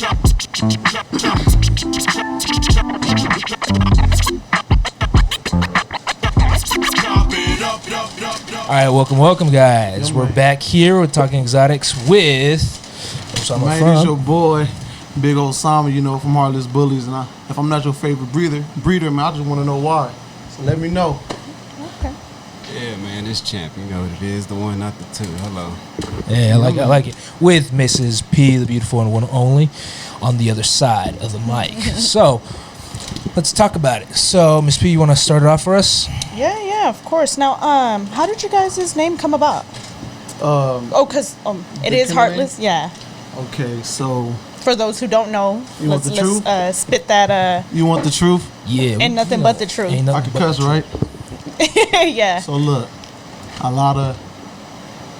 All right, welcome, guys. We're back here. We're talking exotics with. Man, it's your boy, Big Old Simon. You know, from Heartless Bullies. And if I'm not your favorite breeder, man, I just want to know why. So let me know. Okay. Yeah, man, it's Champ. You know what it is, the one, not the two. Hello. Yeah, I like it. With Mrs. P, the beautiful and one only, on the other side of the mic. So, let's talk about it. So, Miss P, you want to start it off for us? Yeah, of course. Now, how did you guys' name come about? Because it is Heartless. Name? Yeah. Okay, so for those who don't know, let's spit that. You want the truth? Yeah. Ain't nothing but the truth. I can cuss, right? Yeah. So look,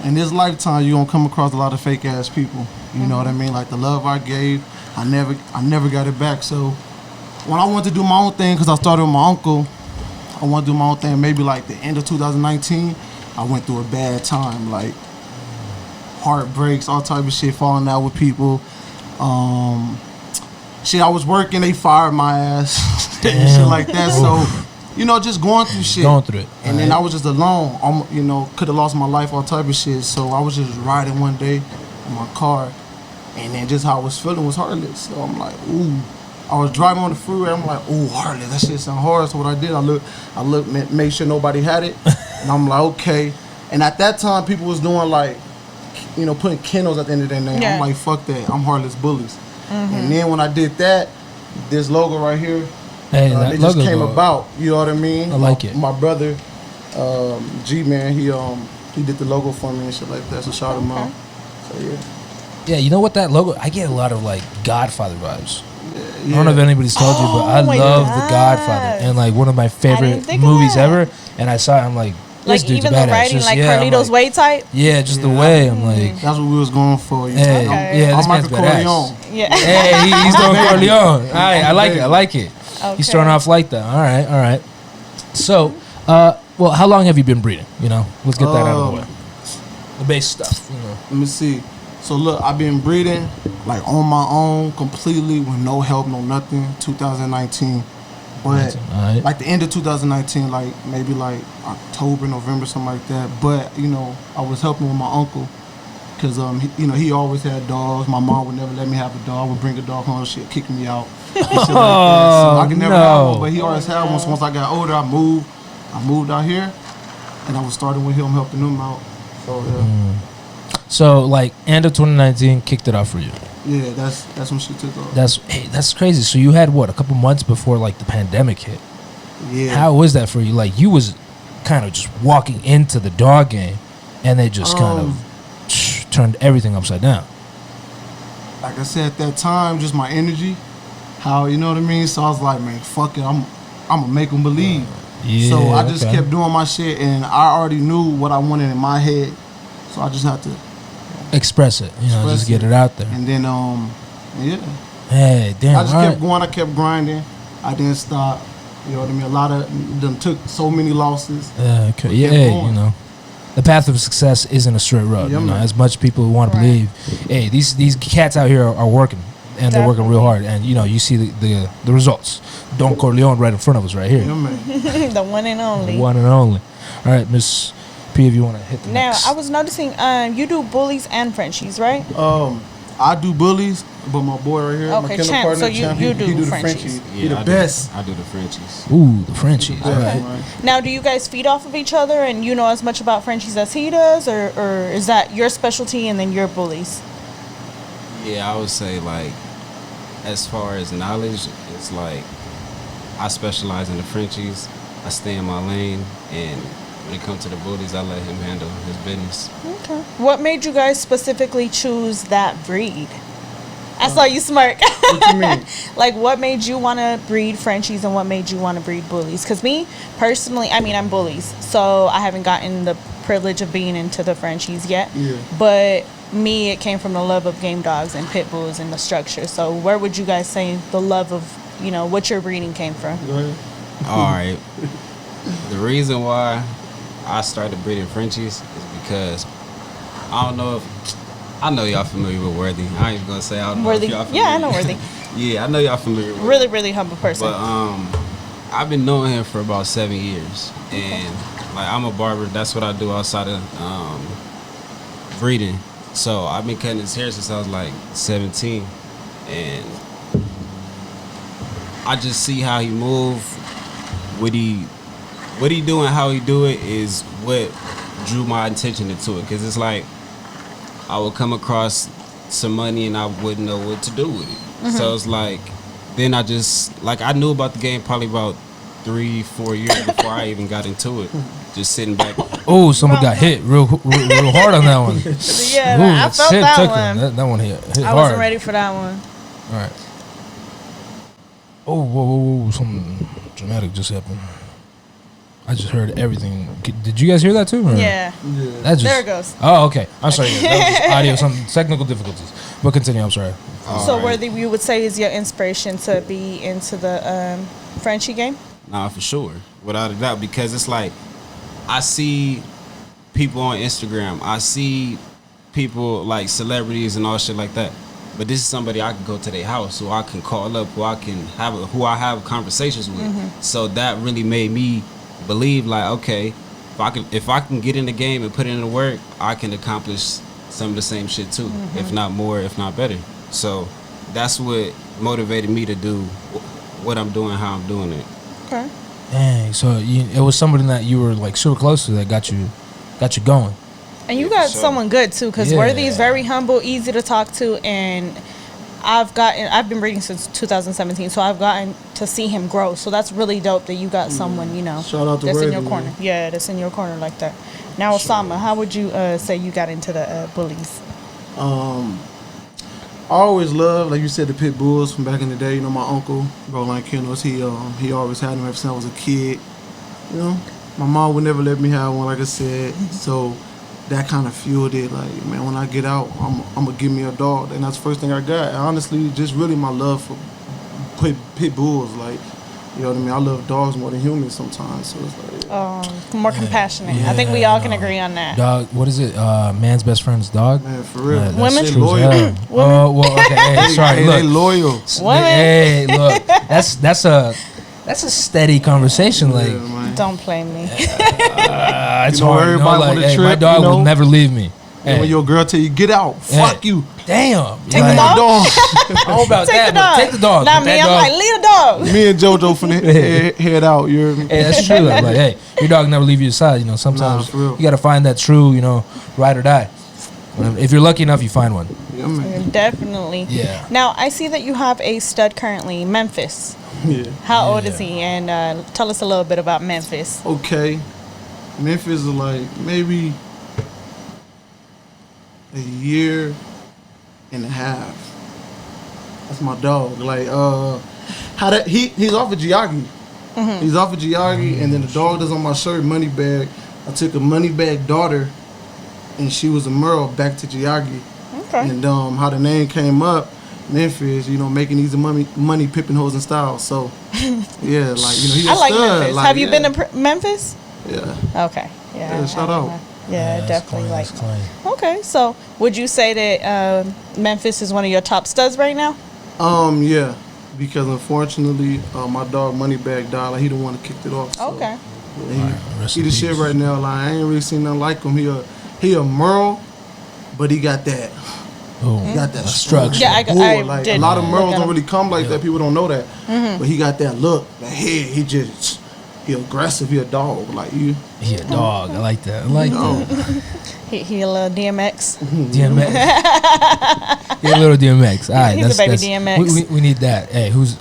in this lifetime, you're gonna come across a lot of fake ass people. You know what I mean? Like the love I gave, I never got it back. So when I wanted to do my own thing, because I started with my uncle, I want to do my own thing. Maybe like the end of 2019, I went through a bad time, like heartbreaks, all type of shit, falling out with people. I was working, they fired my ass, and shit like that. So, you know, just going through shit. Going through it. And then I was just alone. Could have lost my life, all type of shit. So I was just riding one day in my car, and then just how I was feeling was Heartless. So I'm like, ooh. I was driving on the freeway. I'm like, ooh, Heartless. That shit sound hard. So what I did, I looked, made sure nobody had it, and I'm like, okay. And at that time, people was doing like, you know, putting kennels at the end of their name. Yeah. I'm like, fuck that. I'm Heartless Bullies. And then when I did that, this logo right here, it just came about. You know what I mean? I like it. My brother, G-Man, he did the logo for me and shit like that. So shout him out. So yeah. Yeah, you know what, that logo, I get a lot of like Godfather vibes. Yeah. I don't know if anybody's told you, but I love The Godfather, and like one of my favorite movies ever. And I saw it, I'm like, this dude's even badass. the writing, just, like Carlito's Way type. Yeah, just the way. I'm like, that's what we was going for. You hey, know? yeah, this man's badass. Yeah. Hey, he's doing Corleone. All right, I like it. Okay. He's starting off like that. All right. So, well, how long have you been breeding? You know, let's get that out of the way. The base stuff. You know. Let me see. So look, I've been breeding like on my own, completely with no help, no nothing. 2019, but like the end of 2019, like maybe like October, November, something like that. But you know, I was helping with my uncle because he always had dogs. My mom would never let me have a dog. I would bring a dog home, she'd kick me out. And shit like that. So I could never have one, but he always had one. So once I got older, I moved out here, and I was starting with him, helping him out. So yeah. So, like, end of 2019 kicked it off for you. Yeah, that's when she took off. That's crazy. So you had what, a couple months before like the pandemic hit? Yeah. How was that for you? Like, you was kind of just walking into the dog game, and they just kind of turned everything upside down. Like I said, at that time, just my energy, how, you know what I mean. So I was like, man, fuck it, I'm gonna make them believe. Yeah, so I just kept doing my shit, and I already knew what I wanted in my head. So I just had to express it, just get it out there. And then, yeah. Hey, damn. I just kept going. I kept grinding. I didn't stop. You know what I mean? A lot of them took so many losses. Okay. Yeah, the path of success isn't a straight road. Yeah, as much people want to believe. Hey, these cats out here are working, and they're working real hard. And you see the results. Don Corleone right in front of us, right here. Yeah, man. The one and only. The one and only. All right, Miss P, if you want to hit the next. I was noticing you do bullies and Frenchies, right? I do bullies, but my boy right here, my kennel partner, so you he do the Frenchies. Frenchie. He the best. I do the Frenchies. Ooh, the Frenchies. Okay. Right. Now, do you guys feed off of each other, and you know as much about Frenchies as he does, or is that your specialty and then your bullies? Yeah, I would say like, as far as knowledge, it's like I specialize in the Frenchies. I stay in my lane, and when it comes to the bullies, I let him handle his business. Okay. What made you guys specifically choose that breed? I saw you smirk. What you mean? Like, what made you want to breed Frenchies and what made you want to breed bullies? Because me, personally, I'm bullies. So I haven't gotten the privilege of being into the Frenchies yet. Yeah. But me, it came from the love of game dogs and pit bulls and the structure. So where would you guys say the love of, what your breeding came from? Go ahead. All right. The reason why I started breeding Frenchies is because I don't know if I know y'all familiar with Worthy. I ain't even gonna say I don't know Worthy. if y'all familiar. Yeah, I know Worthy. Yeah, I know y'all familiar with Really, really humble person. But I've been knowing him for about 7 years, and like I'm a barber. That's what I do outside of breeding. So I've been cutting his hair since I was like 17, and I just see how he move. What he do and how he do it is what drew my attention into it. Cause it's like I would come across some money and I wouldn't know what to do with it. So it's like, then I just, like, I knew about the game probably about 3-4 years before I even got into it. Just sitting back. Oh, someone got hit real hard on that one. Yeah, Ooh, I felt that took one. him. That one hit I hard. wasn't ready for that one. All right. Oh, whoa, something dramatic just happened. I just heard everything. Did you guys hear that too? Or? Yeah. That just, There it goes. Oh, okay. I'm sorry. Guys. That was just audio, some technical difficulties. But continue. I'm sorry. So, Worthy, you would say is your inspiration to be into the Frenchie game? Nah, for sure, without a doubt, because it's like I see people on Instagram, I see people like celebrities and all shit like that. But this is somebody I can go to their house, who I can call up, who I have conversations with. So that really made me believe, like, okay, if I can get in the game and put in the work, I can accomplish some of the same shit too, if not more, if not better. So that's what motivated me to do what I'm doing, how I'm doing it. Okay. Dang. So it was somebody that you were like super close to that got you going. And you got someone good too, because Yeah. Worthy is very humble, easy to talk to, and I've been reading since 2017, so I've gotten to see him grow. So that's really dope that you got someone, you know, Shout out to that's in Worthy, your corner. man. Yeah, that's in your corner like that. Now, Osama, how would you say you got into the bullies? I always loved, like you said, the pit bulls from back in the day. You know, my uncle, Roland Kennels, he always had them ever since I was a kid. You know, my mom would never let me have one, like I said. So that kind of fueled it. Like, man, when I get out, I'm gonna give me a dog, and that's the first thing I got. And honestly, just really my love for pit bulls. Like, you know what I mean? I love dogs more than humans sometimes. So it's like, More compassionate. I think we all can agree on that. Dog. What is it? Man's best friend's dog. man, for real. That's Women? They true as loyal. hell. Oh well. Okay. Hey, sorry. Hey, they Look. loyal. Women. Hey, look. That's a steady conversation. Like, Yeah, man. Don't play me. it's You know, hard. everybody like, on the hey, my trip, dog you know? will never leave me. And when your girl tell you get out, fuck you. Damn. Take like, the dog. Dog. I don't know about Take that, the but dog. take the dog. Not But me. that I'm dog- like, leave the dog. Me and JoJo finna head out. You hear me? Hey, that's true. Like, hey, your dog never leave your side. You know, sometimes for real. you got to find that true, you know, ride or die. If you're lucky enough, you find one. Yeah, man. Definitely. Yeah. Now, I see that you have a stud currently, Memphis. Yeah. How old is he? And tell us a little bit about Memphis. Okay. Memphis is like maybe a year and a half. That's my dog. Like he's off of Giagi. He's off of Giagi, and then the dog that's on my shirt, Moneybag. I took a Moneybag daughter, and she was a Merle back to Giagi. Okay. And how the name came up, Memphis, you know, making easy money pipping hoes and style. So yeah, like, you know, he's a I like stud. Memphis. Like, Have you yeah. been to Memphis? Yeah. Okay. Yeah, shout out. Yeah, that's definitely. clean, Like. that's clean. Okay, so would you say that Memphis is one of your top studs right now? Yeah, because unfortunately, my dog Moneybag died. Like, he the one that kicked it off. So, Okay. yeah, Rest he in the shit peace. right now. Like, I ain't really seen nothing like him. He a Merle, but he got that. Oh, He got that structure. Yeah, I bull. Like, did a lot of look Merles at don't him. really come like that. People don't know that. But he got that look, that head. He aggressive. He a dog. Like, you. He a dog. I like that. I like that. He a little DMX. DMX. Yeah, little DMX. All right, He's a baby DMX. We need that. Hey, who's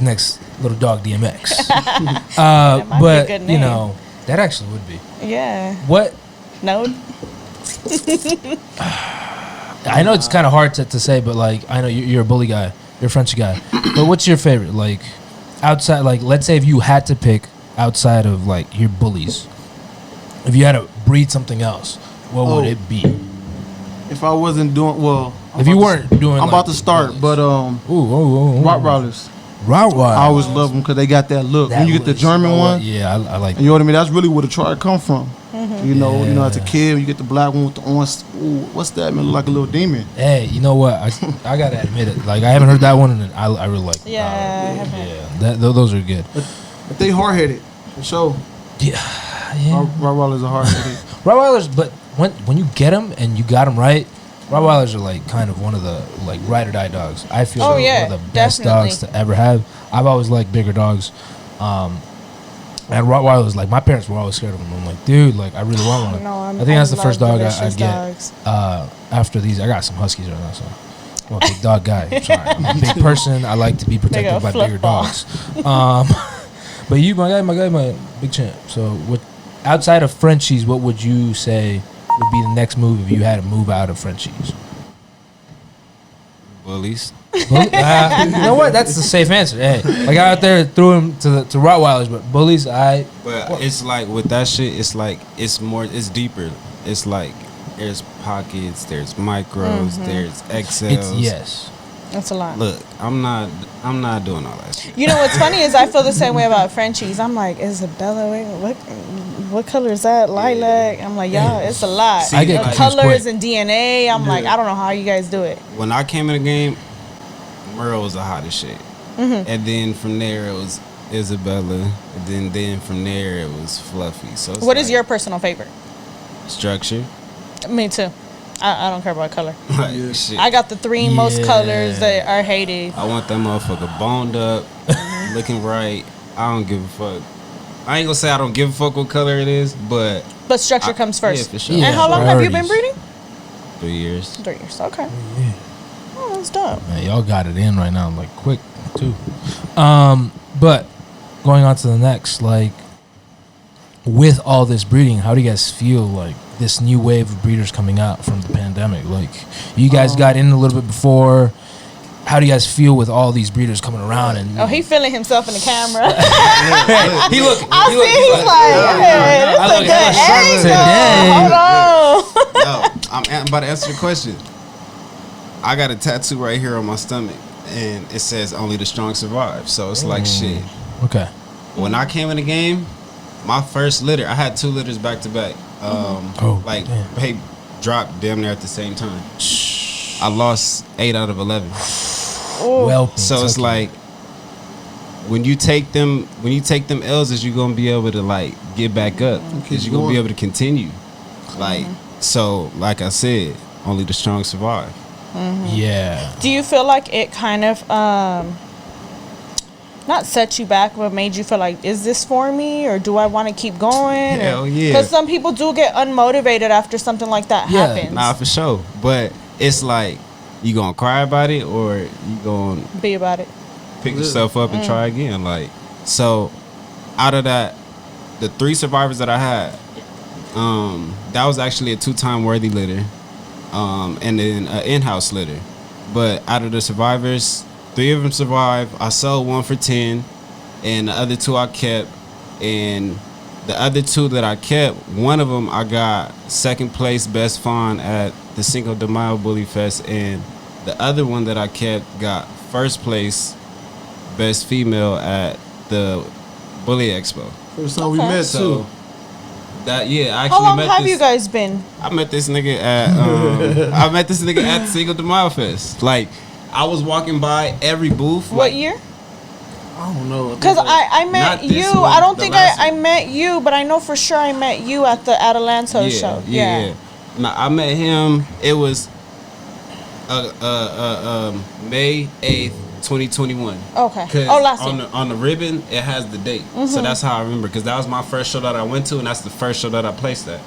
next? Little dog DMX. might be a But good you name. know, that actually would be. Yeah. What No. I know it's kind of hard to say, but like I know you're a bully guy, you're a French guy. But what's your favorite? Like outside, like let's say if you had to pick outside of like your bullies, if you had to breed something else, what would Oh. it be? If I wasn't doing well, If you weren't doing, I'm like, about to start. bullies. But ooh. Rottweilers. Rottweiler. I always love them because they got that look. That when you get the was- German one, Yeah, I like. you know what I mean? That's really where the tribe come from. You know, as a kid, you get the black one with the orange. Ooh, what's that, man? Look like a little demon. Hey, you know what? I gotta admit it. Like I haven't heard that one, and I really like. Yeah, I haven't. Yeah, those are good. But they hard headed, for sure. Yeah. Rottweilers are hard headed. Rottweilers, but when you get them and you got them right, Rottweilers are like kind of one of the like ride or die dogs. I feel one of the best dogs to ever have. I've always liked bigger dogs. And Rottweilers, like my parents were always scared of them. I'm like, dude, like I really want one. No, I think that's the first dog I'd get. After these, I got some huskies right now, so I'm a big dog guy. I'm sorry, I'm a big person. I like to be protected by bigger dogs. But you, my guy, my big champ. So, what outside of Frenchies, what would you say would be the next move if you had to move out of Frenchies? Bullies. You know what? That's the safe answer. Hey, like I out there threw him to Rottweilers, but bullies, But it's like with that shit, it's like it's deeper. It's like there's pockets, there's micros, there's XLs. Yes. That's a lot. Look, I'm not doing all that shit. You know what's funny is I feel the same way about Frenchies. I'm like, Isabella, what color is that? Lilac. I'm like, y'all, it's a lot. See, I get colors and DNA. I'm like, I don't know how you guys do it. When I came in the game, Merle was the hottest shit, and then from there it was Isabella, and then from there it was Fluffy. So what is your personal favorite? Structure. Me too. I don't care about color. Like, shit. I got the three most colors that are hated. I want that motherfucker boned up, looking right. I don't give a fuck. I ain't gonna say I don't give a fuck what color it is, but structure comes first. Yeah, for sure. And how long have you been breeding? 3 years. 3 years. Okay. Oh, that's dope. Man, y'all got it in right now, like quick too. But going on to the next, like with all this breeding, how do you guys feel like this new wave of breeders coming out from the pandemic? Like you guys got in a little bit before. How do you guys feel with all these breeders coming around? And he feeling himself in the camera. He's like, hey, this a good angle. Hold on. I'm about to answer the question. I got a tattoo right here on my stomach, and it says "Only the strong survive." So it's like shit. Okay. When I came in the game, my first litter, I had 2 litters back to back. They dropped damn near at the same time. I lost 8 out of 11. Well, so it's like when you take them L's, is you gonna be able to like get back up? Because you're gonna be able to continue. Like so, like I said, only the strong survive. Yeah. Do you feel like it kind of not set you back, but made you feel like, is this for me, or do I want to keep going? Hell yeah. Because some people do get unmotivated after something like that happens. Nah, for sure. But it's like, you gonna cry about it, or you gonna be about it, pick yourself up and try again. Like, so out of that, the 3 survivors that I had, that was actually a 2-time worthy litter, and then an in-house litter. But out of the survivors, 3 of them survived. I sold 1 for 10, and the other 2 I kept. And the other 2 that I kept, one of them I got 2nd place best fawn at the Cinco de Mayo Bully Fest, and the other one that I kept got 1st place best female at the Bully Expo. First time we met too. That I actually how long met have you guys been? I met this nigga at Cinco de Mayo Fest. Like, I was walking by every booth. What year? I don't know. Because I met you. One, I don't think I met you, but I know for sure I met you at the Adelanto show. Yeah. Now, I met him. It was May 8th, 2021. Okay. Oh, last year. On the ribbon, it has the date. So that's how I remember, because that was my first show that I went to, and that's the first show that I placed at.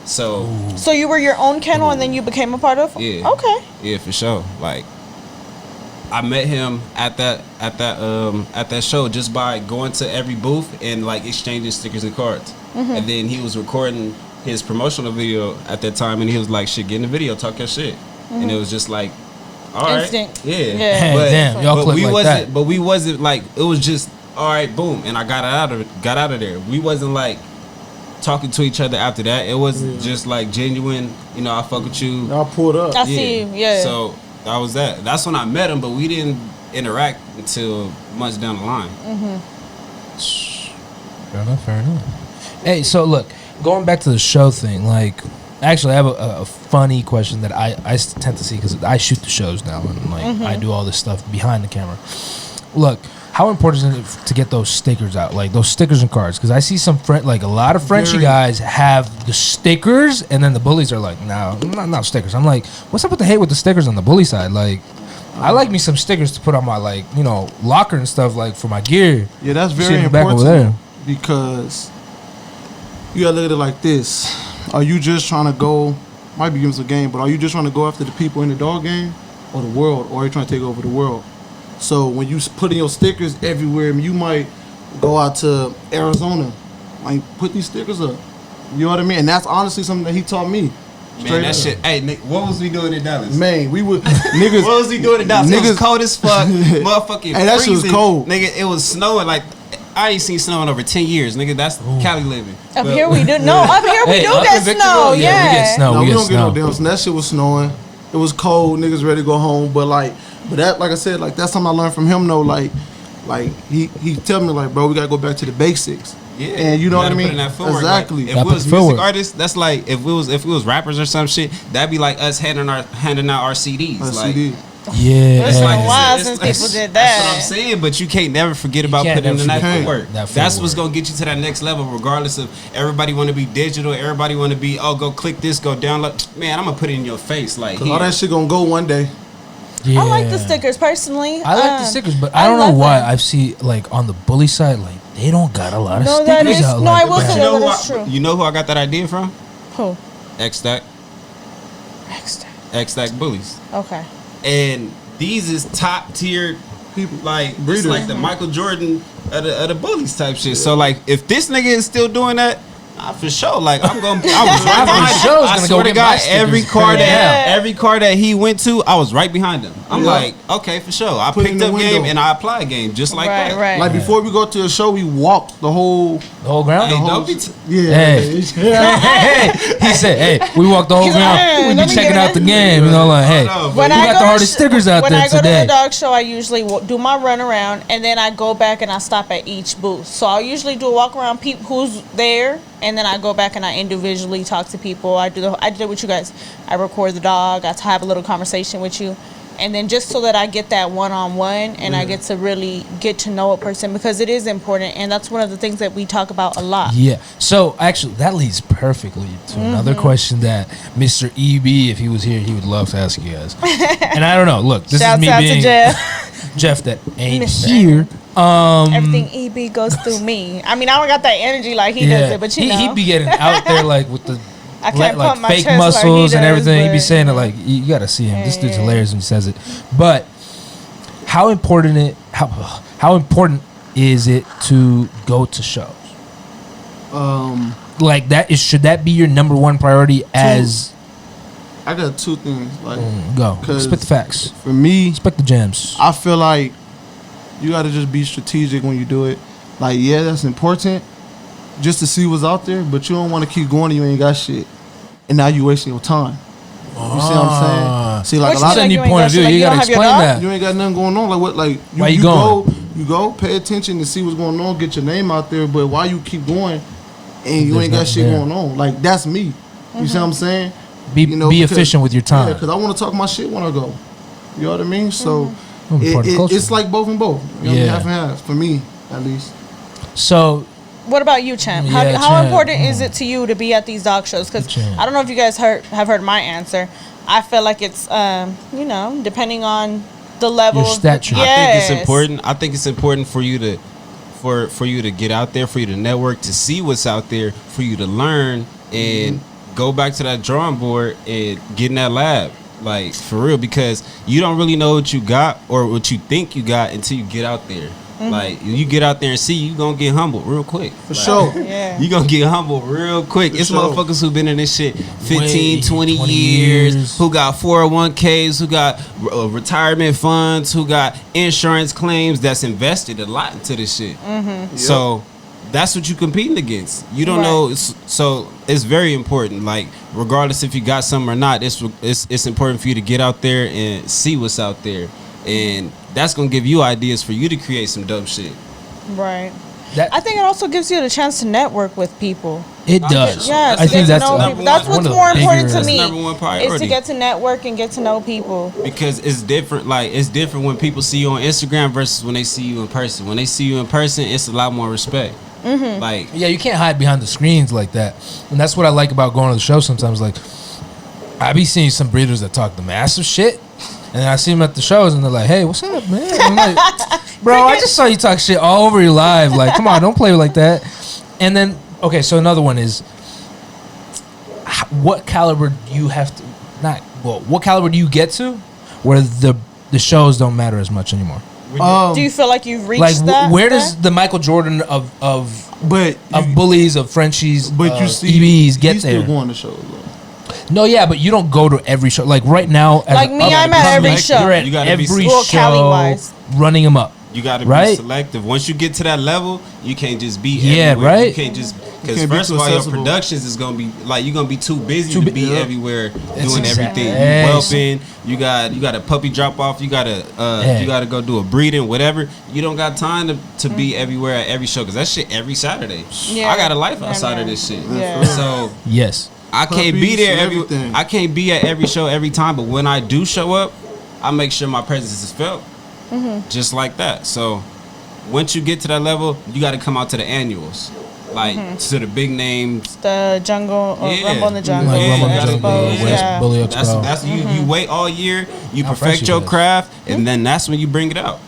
So you were your own kennel, and then you became a part of? Yeah. Okay. Yeah, for sure. Like, I met him at that show just by going to every booth and like exchanging stickers and cards. And then he was recording his promotional video at that time, and he was like, "Shit, get in the video, talk your shit." And it was just like, all right, instinct. yeah. But, damn, y'all click like that. But we wasn't like, it was just all right, boom, and I got out of there. We wasn't like talking to each other after that. It was just like genuine. You know, I fuck with you. I pulled up. I see you. Yeah. So that was that. That's when I met him, but we didn't interact until months down the line. Fair enough. Hey, so look, going back to the show thing, like, actually, I have a funny question that I tend to see because I shoot the shows now and like I do all this stuff behind the camera. Look, how important is it to get those stickers out, like those stickers and cards? Because I see like a lot of Frenchy guys have the stickers, and then the bullies are like, no, not stickers. I'm like, what's up with the hate with the stickers on the bully side? Like, I like me some stickers to put on my like locker and stuff like for my gear. Yeah, that's very important because you gotta look at it like this. Are you just trying to go, might be giving us a game, but are you just trying to go after the people in the dog game or the world, or are you trying to take over the world? So when you put in your stickers everywhere, you might go out to Arizona, like put these stickers up. You know what I mean? And that's honestly something that he taught me. Man, that shit. Hey, Nick, what was we doing in Dallas? Man, we would niggas. What was we doing in Dallas? It was cold as fuck, motherfucking. Hey, that shit was cold, nigga. It was snowing like. I ain't seen snow in over 10 years, nigga. That's Cali living. Up here we do. No, up here we do get snow. Yeah, we get snow. No, we don't get no snow. damn snow. That shit was snowing. It was cold. Niggas ready to go home. But that, like I said, like that's something I learned from him. Though, like he tell me like, bro, we gotta go back to the basics. Yeah, and you know what I mean. Exactly. Like, if we was music artists, that's like if we was rappers or some shit, that'd be like us handing out our CDs. CD. Yeah, it's like a while since people did that. That's what I'm saying, but you can't never forget about putting in the night work. That's what's gonna get you to that next level, regardless of everybody want to be digital, everybody want to be go click this, go download. Man, I'm gonna put it in your face, like all that shit gonna go one day. Yeah. I like the stickers personally. I like the stickers, but I don't know why I see like on the bully side, like they don't got a lot of stickers out. No, I will say that is true. You know who I got that idea from? Who? X-Stack Bullies. Okay. And these is top tier people, like this, like the Michael Jordan of the bullies type shit. So like, if this nigga is still doing that, for sure. Like I was right behind him. I swear to God, every car that he went to, I was right behind him. I'm like, okay, for sure. I picked up game and I applied game just like that. Right. Like before we go to a show, we walked the whole ground. Hey, he said, "Hey, we walked the whole ground. We be checking out the game. You know, like, hey, we got the hardest stickers out there today." When I go to the dog show, I usually do my run around and then I go back and I stop at each booth. So I'll usually do a walk around, peep who's there. And then I go back and I individually talk to people. I did it with you guys. I record the dog. I have a little conversation with you. And then just so that I get that one-on-one and I get to really get to know a person, because it is important. And that's one of the things that we talk about a lot. Yeah. So actually, that leads perfectly to another question that Mr. EB, if he was here, he would love to ask you guys. And I don't know. Look, this is me being Jeff that ain't here. Everything EB goes through me. I mean, I don't got that energy like he does it, but you know. He'd be getting out there like with the I can't like my fake chest muscles like and everything. He'd be saying it like, you got to see him. This dude's hilarious when he says it. But how important is it to go to shows? Like that should that be your number one priority as? I got two things. Like go spit the facts. For me, spit the gems. I feel like you got to just be strategic when you do it. Like, yeah, that's important just to see what's out there, but you don't want to keep going and you ain't got shit. And now you wasting your time. You see what I'm saying? See, like a lot of new point of view, you got to explain that. You ain't got nothing going on. Like what? Like why you going? You go, pay attention and see what's going on, get your name out there. But why you keep going and you ain't got shit going on? Like that's me. You see what I'm saying? Be efficient with your time. Yeah, because I want to talk my shit when I go. You know what I mean? So it's like both and both. You know, half and half for me at least. So, what about you, Champ? How important is it to you to be at these dog shows? Because I don't know if you guys have heard my answer. I feel like it's depending on the level. Your stature. Yes. I think it's important. I think it's important for you to for you to get out there, for you to network, to see what's out there, for you to learn and go back to that drawing board and get in that lab. Like for real, because you don't really know what you got or what you think you got until you get out there. Like you get out there and see, you gonna get humbled real quick. For sure. You gonna get humbled real quick. It's motherfuckers who been in this shit 15, 20 years, who got 401ks, who got retirement funds, who got insurance claims that's invested a lot into this shit. So that's what you competing against. You don't know. So it's very important. Like regardless if you got something or not, it's important for you to get out there and see what's out there. And that's gonna give you ideas for you to create some dope shit. Right. I think it also gives you the chance to network with people. It does. Yes, I think that's that's what's more important to me. Number one priority is to get to network and get to know people. Because it's different. Like it's different when people see you on Instagram versus when they see you in person. When they see you in person, it's a lot more respect. Mm-hmm. Like yeah, you can't hide behind the screens like that, and that's what I like about going to the show. Sometimes, like I be seeing some breeders that talk the massive shit, and then I see them at the shows, and they're like, "Hey, what's up, man?" I'm like, "Bro, I just saw you talk shit all over your live. Like, come on, don't play like that." And then, okay, so another one is, what caliber do you have to? What caliber do you get to, where the shows don't matter as much anymore? Do you feel like you've reached Like, that? where does the Michael Jordan of bullies, of Frenchies, but you see, EBs get he's there? still going to shows though. No, yeah, but you don't go to every show. Like right now, as Like me, I'm at every show. You're at You gotta every be Well, show, Cali-wise. running them up. you got to Right? be selective. Once you get to that level, you can't just be Yeah, everywhere. right? You can't just because can't be first too of all, your accessible. productions is gonna be like you're gonna be too busy Too to bu- be yeah. everywhere It's doing exactly- everything. Hey. You whelping. You got a puppy drop off. You got Hey. you got to go do a breeding, whatever. You don't got time to be everywhere at every show because that shit every Saturday. Yeah. I got a life Yeah, outside man. of this shit. Yeah. So Yes. I can't be Puppies there and every. everything. I can't be at every show every time, but when I do show up, I make sure my presence is felt, just like that. So once you get to that level, you got to come out to the annuals, like to the big names. The jungle, or Yeah. Rumble in the Jungle, Like Yeah, Rumble in the that's Jungle, Expo, West yeah. Bully That's Expo. you wait all year, you How perfect fresh your it is. craft, and then that's when you bring it out.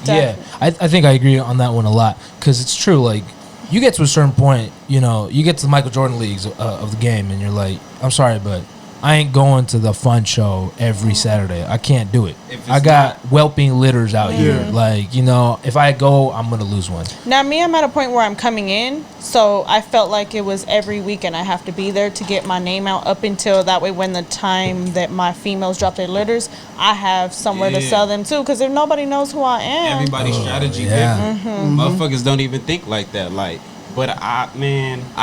Yeah, I think I agree on that one a lot because it's true. Like, you get to a certain point, you know, you get to the Michael Jordan leagues of the game, and you're like, I'm sorry, but I ain't going to the fun show every Saturday. I can't do it. If it's I got whelping litters out here. Like, you know, if I go, I'm gonna lose one. Now, me, I'm at a point where I'm coming in, so I felt like it was every weekend I have to be there to get my name out up until that way when the time that my females drop their litters, I have somewhere to Yeah. sell them too, because if nobody knows who I am. Everybody's strategy yeah. different. Motherfuckers don't even think like that. Like, but I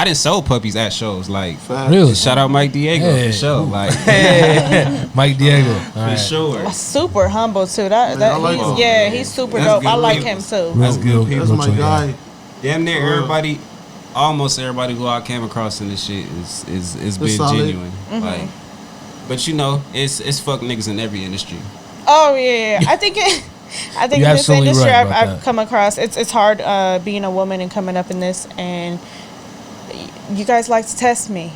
didn't sell puppies at shows. Like, Facts. Really? shout out Mike Diego Hey. for sure. Like, Mike Diego. All for right. sure. Super humble too. That I like he's, him. yeah, he's super That's dope. good I like people. him too. That's good people. That's my chill, guy. Damn near For real. everybody, almost everybody who I came across in this shit is been solid. genuine. Like, but you know, it's fuck niggas in every industry. Oh yeah, I think I think You're in this absolutely industry right about I've that. come across it's hard being a woman and coming up in this, and you guys like to test me.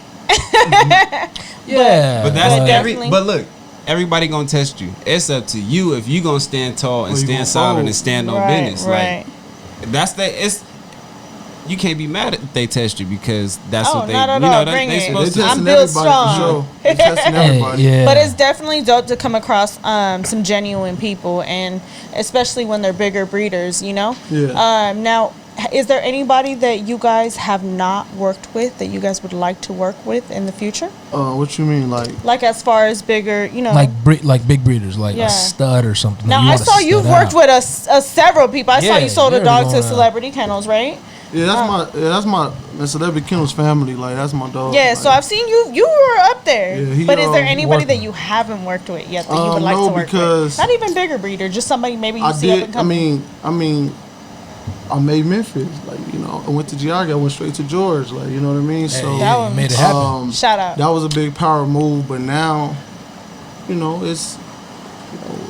Yeah. But that's But every. definitely. But look, everybody gonna test you. It's up to you if you gonna stand tall and Or you stand gonna solid fold. and stand on Right, business. right. Like that's the it's. You can't be mad if they test you because that's Oh, what they. not at you all. know, Bring they it. They supposed to. I'm testing built everybody strong. for sure. They testing Hey, everybody. yeah. But it's definitely dope to come across some genuine people, and especially when they're bigger breeders, you know? Yeah. Now, is there anybody that you guys have not worked with that you guys would like to work with in the future? What you mean, like? Like as far as bigger, you know? like big breeders, like Yeah. a stud or something. Now, that you I wanna saw you've stud worked out. with several people. I saw Yeah, you sold a you're dog to going, Celebrity Kennels, right? Yeah, that's my Celebrity Kennels family. Like that's my dog. Yeah, like, so I've seen you. You were up there. Yeah, he, but is there anybody working. that you haven't worked with yet that you would like no, to work because with? Not even bigger breeder, just somebody maybe you I see up did. and coming. I made Memphis. Like I went to Geauga. I went straight to George. Like you know what I mean. Hey, So That you one- made it happen. Shout out. that was a big power move. But now, it's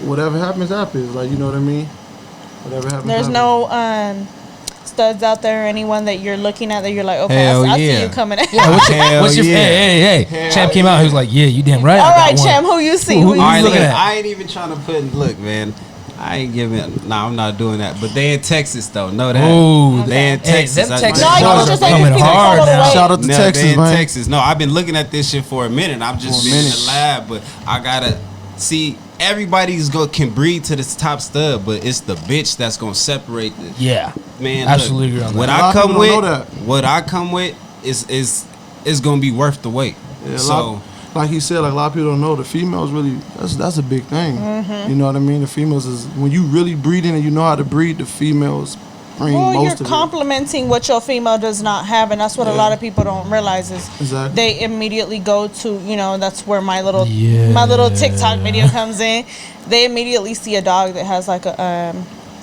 whatever happens, happens. Like you know what I mean. Whatever happens. There's happens. no studs out there, anyone that you're looking at that you're like, okay, Hell I see yeah. you coming. Yeah, what's your yeah. hey? Champ came out. He was like, "Yeah, you damn right." All I got right, one." Cham, who you see? Who Who you you All right, see? looking look, at? I ain't even trying to put. Look, man, I ain't giving. Nah, I'm not doing that. But they in Texas though. Know that. Ooh, They in Hey, Texas. them I- Texas No, you dogs was just are saying coming you speak hard all the now. way. Shout out to No, Texas, they in man. Texas. No, I've been looking at this shit for a minute. I've just For a been in minute. the lab, but I gotta see. Everybody's can breed to this top stud, but it's the bitch that's gonna separate the Yeah, man. absolutely look, agree on what that. A lot I of come people with, don't know that. what I come with is gonna be worth the wait. Yeah, So like he said, like a lot of people don't know the females really. That's a big thing. Mm-hmm. You know what I mean? The females is when you really breeding and you know how to breed. The females bring Well, you're most of it. complimenting what your female does not have, and that's what a lot of people don't realize is Exactly. they immediately go to, that's where my little Yeah. TikTok video comes in. They immediately see a dog that has like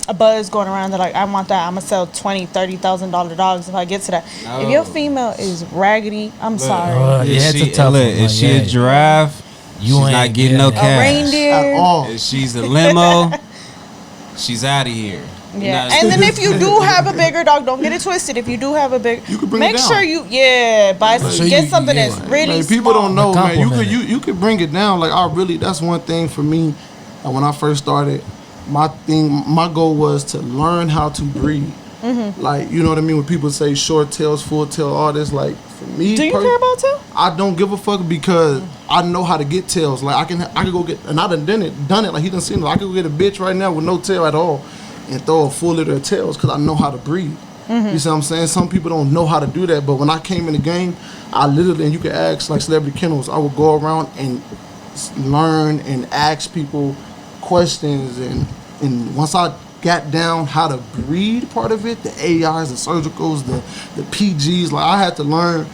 a buzz going around. They're like, I want that. I'm gonna sell $20,000-$30,000 dogs if I get to that. No. If your female is raggedy, I'm sorry. Yeah, it's a tough one. Is she a giraffe? You she's ain't not getting no that. cash. A reindeer. At all. If she's a limo, she's out of here. Yeah, and then if you do have a bigger dog, don't get it twisted. If you do have a big, you can bring make it down. sure you buy some, get something that's really like, people small. don't know, man. Compliment it. You could bring it down. Like that's one thing for me. When I first started, my goal was to learn how to breed. Mm-hmm. Like, you know what I mean? When people say short tails, full tail, all this, like for me, Do you care about tail? I don't give a fuck because I know how to get tails. Like I can go get, and I done it. Like he done seen it. I could go get a bitch right now with no tail at all, and throw a full litter of tails because I know how to breed. Mm-hmm. You see what I'm saying? Some people don't know how to do that, but when I came in the game, I literally, and you can ask like Celebrity Kennels, I would go around and learn and ask people questions, and once I got down how to breed part of it, the AIs, the surgicals, the PGs, like I had to learn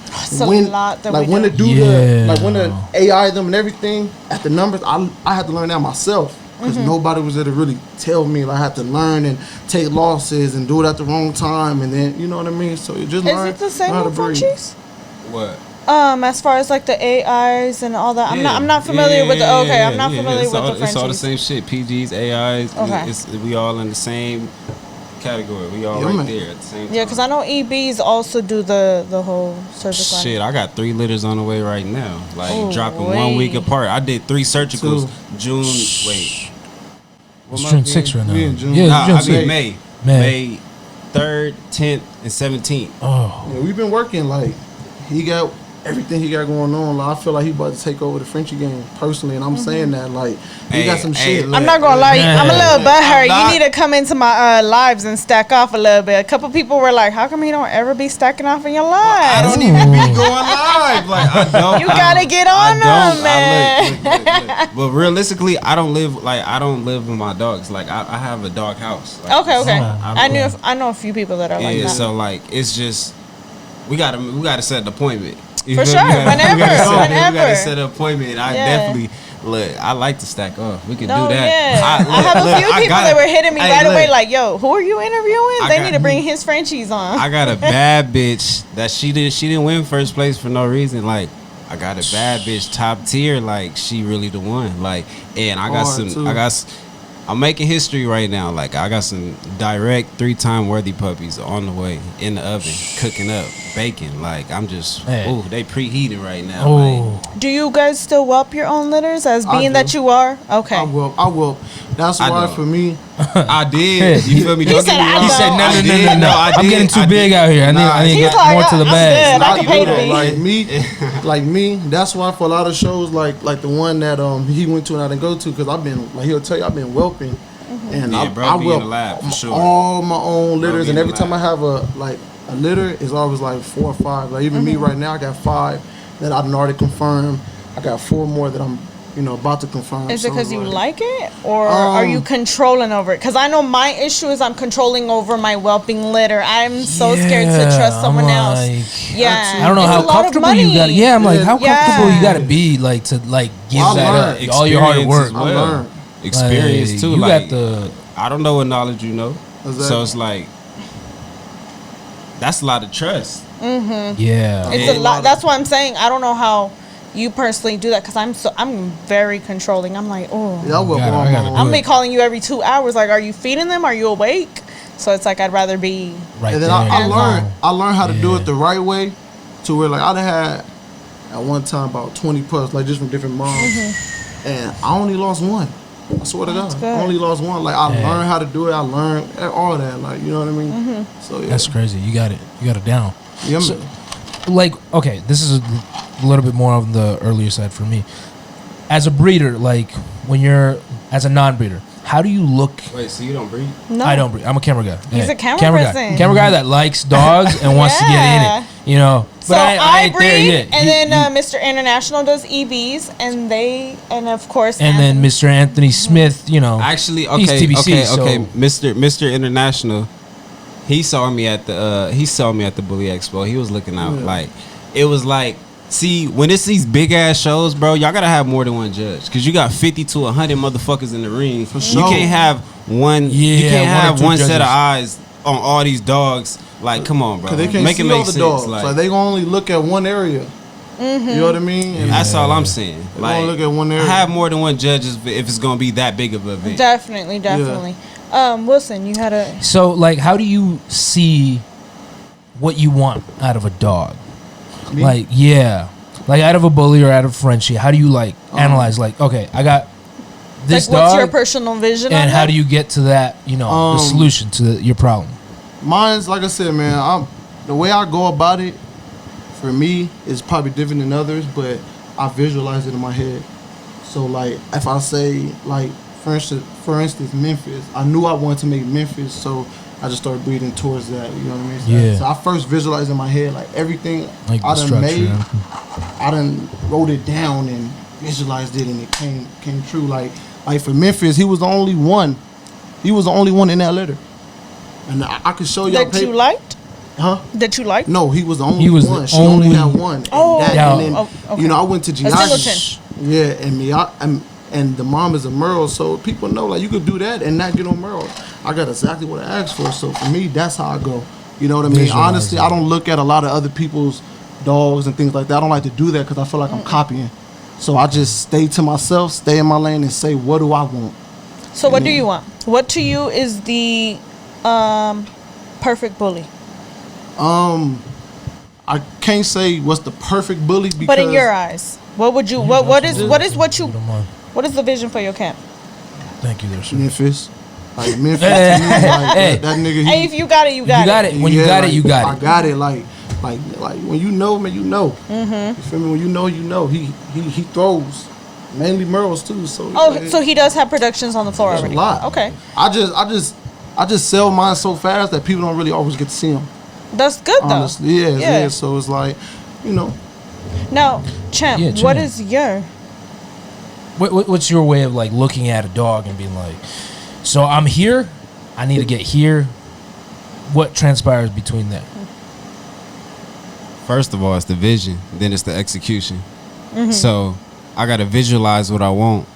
when to do the AI them and everything at the numbers. I had to learn that myself because nobody was there to really tell me. Like, I had to learn and take losses and do it at the wrong time, and then you know what I mean. So you just learn. Is it the same how to with breed. Frenchies? What? As far as like the AIs and all that, I'm not familiar with the. Okay, I'm not familiar with the Frenchies. It's all the same shit. PGs, AIs. Okay. We all in the same category. We all right there at the same time. Yeah, because I know EBs also do the whole surgical. Shit, I got 3 litters on the way right now. Like dropping 1 week apart. I did 3 surgicals. June. Wait. It's June 6th right now. We in June. Yeah, Nah, June I mean 6th. May 3rd, 10th, and 17th. Oh. Yeah, we've been working. Like, he got everything he got going on. Like, I feel like he about to take over the Frenchie game personally, and I'm saying that. Like, he got some shit. I'm not gonna lie, I'm a little butthurt. not- You need to come into my lives and stack off a little bit. A couple people were like, "How come you don't ever be stacking off in your I lives?" don't even be going live. Like, I don't. You gotta get on them, man. Look. But realistically, I don't live with my dogs. Like, I have a dog house. Like, Okay. I don't- I know a few people that are like Yeah, that. so like it's just we gotta set an appointment. You For feel sure, me? We whenever. gotta set an appointment. I Yeah. definitely look. I like to stack off. We could No, do that. yeah. I have a few people that were hitting me right away, like, "Yo, who are you interviewing? They need to bring his Frenchies on." I got a bad bitch that she didn't win first place for no reason. Like, I got a bad bitch top tier. Like, she really the one. Like, and I got I'm making history right now. Like, I got some direct 3-time worthy puppies on the way in the oven, cooking up, baking. Like, I'm just, they preheating right now. Like, Do you guys still whelp your own litters as being that you are? Okay. I will. That's why for me, I did. You feel me? He said, He said, no. I'm getting too big out here. I need to get like, more to the I'm bag. good. I can pay to be. like me. That's why for a lot of shows, like the one that he went to and I didn't go to, because I've been, like, he'll tell you, I've been whelping, and Yeah, I be in whelp the lab for sure. all my own litters, be and in every the time I lab. have a litter, it's always like 4 or 5. Like even me right now, I got 5 that I've already confirmed. I got 4 more that I'm about to confirm. Is it because you like like it, or are you controlling over it? Because I know my issue is I'm controlling over my whelping litter. I'm so scared to trust someone else. Yeah, I don't know it's how a lot of comfortable you money. got. Yeah, I'm like, how Yeah. comfortable you got to be, like, to like give Well, I that learned. up, all your hard work. Experience as well. I learned. Experience Like, too. You Like, got the. I don't know what knowledge you know. Exactly. So it's like, that's a lot of trust. Yeah. It's a lot. That's why I'm saying I don't know how you personally do that, because I'm very controlling. I'm like, oh, Yeah, I will. I gotta do I'm it. be calling you every 2 hours. Like, are you feeding them? Are you awake? So it's like I'd rather be. Right And then there. I learned how to do Yeah. it the right way, to where like I done had at one time about 20 pups, like just from different moms, and I only lost 1. I swear to God, good. I only lost 1. Like I learned how to do it. I learned all that. Like, you know what I mean? So yeah, That's crazy. You got it. You got it down. yeah, So, like, okay, this is a little bit more on the earlier side for me. As a breeder, like, when you're as a non-breeder, how do you look? Wait, so you don't breed? No, I don't breed. I'm a camera guy. He's a camera guy. person. Camera guy that likes dogs and wants to get in Yeah. it. You know. So But I ain't breed, there yet. and then Mr. International does EBs, and of course, and then Anthony. Mr. Anthony Smith, you know. Actually, he's okay, TBC, okay. so- Mr. International, he saw me at the Bully Expo. He was looking out like, it was like See, when it's these big ass shows, bro, y'all gotta have more than one judge, cause you got 50 to 100 motherfuckers in the ring. For sure. You can't have one. Yeah, you can't have one judges. set of eyes on all these dogs. Like, come on, bro. Cause they can't make see it make all the sense. dogs. Like, They gonna only look at one area. You know what I mean? And that's all I'm saying. they Like, gonna look at one area. have more than one judges if it's gonna be that big of an event. Definitely. Wilson, you had a. So, like, how do you see what you want out of a dog? Me? Like, yeah. Like, out of a bully or out of Frenchie, how do you, like, analyze, like, okay, I got this Like, what's dog, your personal vision and on how that? do you get to that, you know, the solution to your problem? Mine's, like I said, man, the way I go about it, for me, is probably different than others, but I visualize it in my head. So, like, if I say, like, for instance, Memphis, I knew I wanted to make Memphis, so I just started breathing towards that, you know what I mean? So, Yeah. so I first visualized in my head, like, everything Like I the done structure. made, Yeah. I done wrote it down and visualized it, and it came true. Like for Memphis, he was the only one. He was the only one in that letter. And I could show y'all that you liked? Huh? That you liked? No, he was the only He was one. the She only only- had one. And Oh. Yeah. and then, okay. you know, I went to A Giannis. singleton. Yeah, and the mom is a Merle, so people know, like, you could do that and not get on Merle. I got exactly what I asked for, so for me, that's how I go. You know what I mean? Visualize Honestly, it. I don't look at a lot of other people's dogs and things like that. I don't like to do that because I feel like I'm copying. So I just stay to myself, stay in my lane, and say, what do I want? So what do you want? What to you is the perfect bully? I can't say what's the perfect bully because But in your eyes, what would you? What is what you? What is the vision for your camp? Thank you there, sir. Memphis. Like Memphis Hey, to me, like hey. that nigga. Hey, if you got it, you got, You got it. When you got it, you got I it. got it. Like when you know, man, you know. Mm-hmm. You feel me? When you know, you know. He throws mainly Merles too. So So he does have productions on the floor there's already. a lot. Okay, I just sell mine so fast that people don't really always get to see them. that's good though. Honestly, yeah. So it's like, you know. Now, Champ, Yeah, what Champ. is your? What's your way of, like, looking at a dog and being like, so I'm here, I need to get here. What transpires between that? First of all, it's the vision. Then it's the execution. Mm-hmm. So I gotta visualize what I want,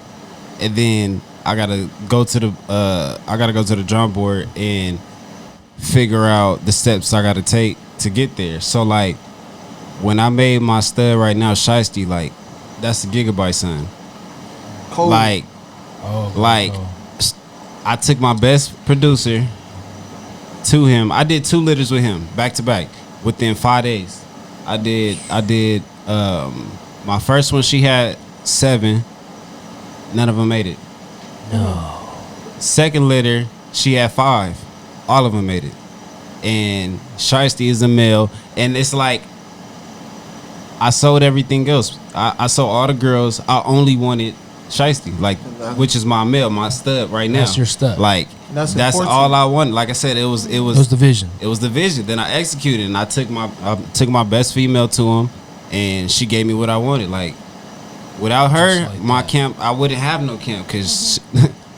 and then I gotta go to the drawing board and figure out the steps I gotta take to get there. So, like, when I made my stud right now, Shiesty, like, that's the Gigabyte son. Cold. Like, I took my best producer to him. I did 2 litters with him back to back within 5 days. I did my first one, she had 7. None of them made it. No. Second litter, she had 5. All of them made it. And Shiesty is a male. And it's like, I sold everything else. I sold all the girls. I only wanted Shiesty, like, which is my male, my stud right now. That's your stud. Like, That's that's important. all I wanted. Like I said, it was It was the vision. it was the vision. Then I executed, and I took my best female to him, and she gave me what I wanted. Like, without her, Just like my that. camp, I wouldn't have no camp because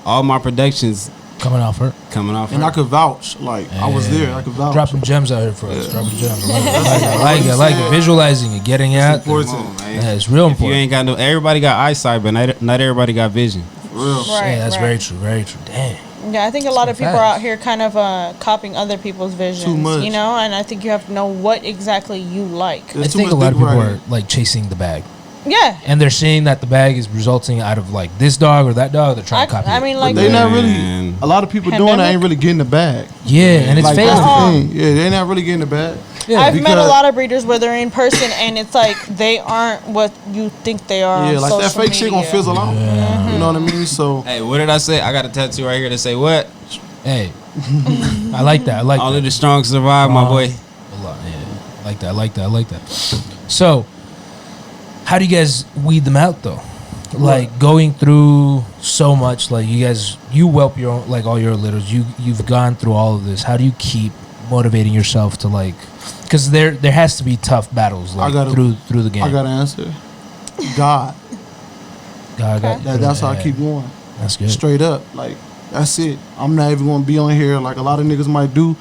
all my productions Coming off her. coming off And her. I could vouch. Like, I was there. I could vouch. Dropping gems out here for us. Dropping gems. I like it. Visualizing it, getting at. Come on, man. Yeah, it's real If you important. ain't got no, everybody got eyesight, but not everybody got vision. Real. Right, Yeah, that's right. very true. Very true. Damn. Yeah, I think a lot of people facts. are out here kind of copying other people's visions. much. You know, and I think you have to know what exactly you like. There's I too think a much lot of dick people riding. are, like, chasing the bag. Yeah. And they're seeing that the bag is resulting out of, like, this dog or that dog. They're trying to copy I it. mean, But like, they not really. Man. A lot of people doing that Pandemic? ain't really getting the bag. Yeah, and it's Like, failing. that's Uh-uh. the thing. Yeah, they not really getting the bag. Yeah, I've met a because- lot of breeders where they're in person and it's like they aren't what you think they are. Yeah, on like that social fake shit gonna media. fizzle out. You know what I mean? So Hey, what did I say? I got a tattoo right here that say what? Hey, I like that. I like Only that. the strong survive, my boy. A lot, yeah. I like that. I like that. I like that. So, how do you guys weed them out though? Like, going through so much, like, you whelp your own, like, all your litters. You've gone through all of this. How do you keep motivating yourself to, like, because there has to be tough battles, like, through the game. I got to answer. God. That's how I keep going. That's good. Straight up. Like, that's it. I'm not even gonna be on here like a lot of niggas might do.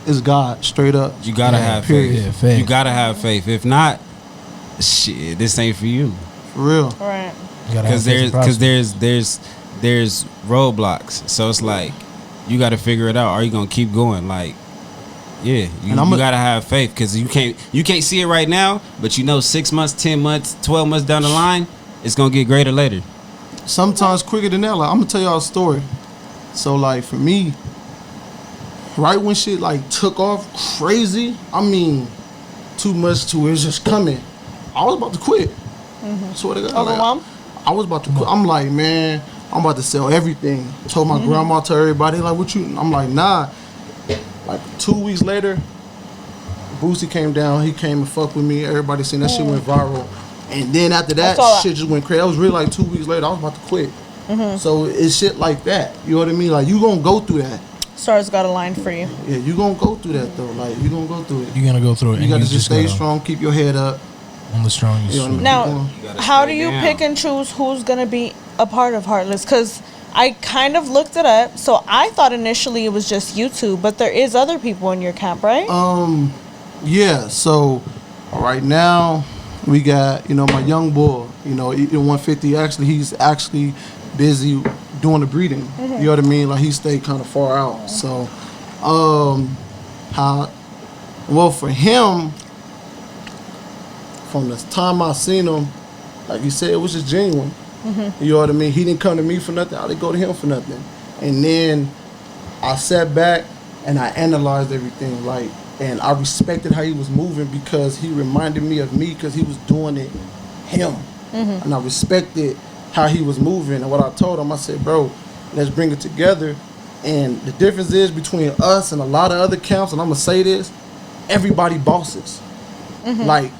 It's God. Straight up. You gotta have period. faith. Yeah, faith. You gotta have faith. If not, shit, this ain't for you. For real. Right. Because there's roadblocks. So it's like you got to figure it out. Are you gonna keep going? Like, yeah, you gotta have faith because you can't see it right now, but 6 months, 10 months, 12 months down the line, it's gonna get greater later. Sometimes quicker than that. Like, I'm gonna tell y'all a story. So like for me, right when shit like took off crazy, I mean, too much to it's just coming. I was about to quit. Swear to God, like, I was about to quit. I'm like, man, I'm about to sell everything. Told my grandma, to everybody, like, what you? I'm like, nah. Like 2 weeks later, Boosie came down. He came and fucked with me. Everybody seen that shit went viral. And then after that, shit just went crazy. That was really like 2 weeks later. I was about to quit. So it's shit like that. You know what I mean? Like, you gonna go through that. Stars got a line for you. Yeah, you gonna go through that though. Like, you gonna go through it. You're gonna go through it. You gotta just stay strong. Keep your head up. On the strongest. You know, now, how do you pick and choose who's gonna be a part of Heartless? Because I kind of looked it up. So I thought initially it was just you two, but there is other people in your camp, right? Yeah. So right now we got my young boy. In 150. Actually, he's actually busy doing the breeding. You know what I mean? Like, he stayed kind of far out. So, for him. From the time I seen him, like you said, it was just genuine. You know what I mean? He didn't come to me for nothing. I didn't go to him for nothing. And then I sat back and I analyzed everything. Like, and I respected how he was moving because he reminded me of me because he was doing it him. And I respected how he was moving. And what I told him, I said, bro, let's bring it together. And the difference is between us and a lot of other camps, and I'm going to say this, everybody bosses. Like,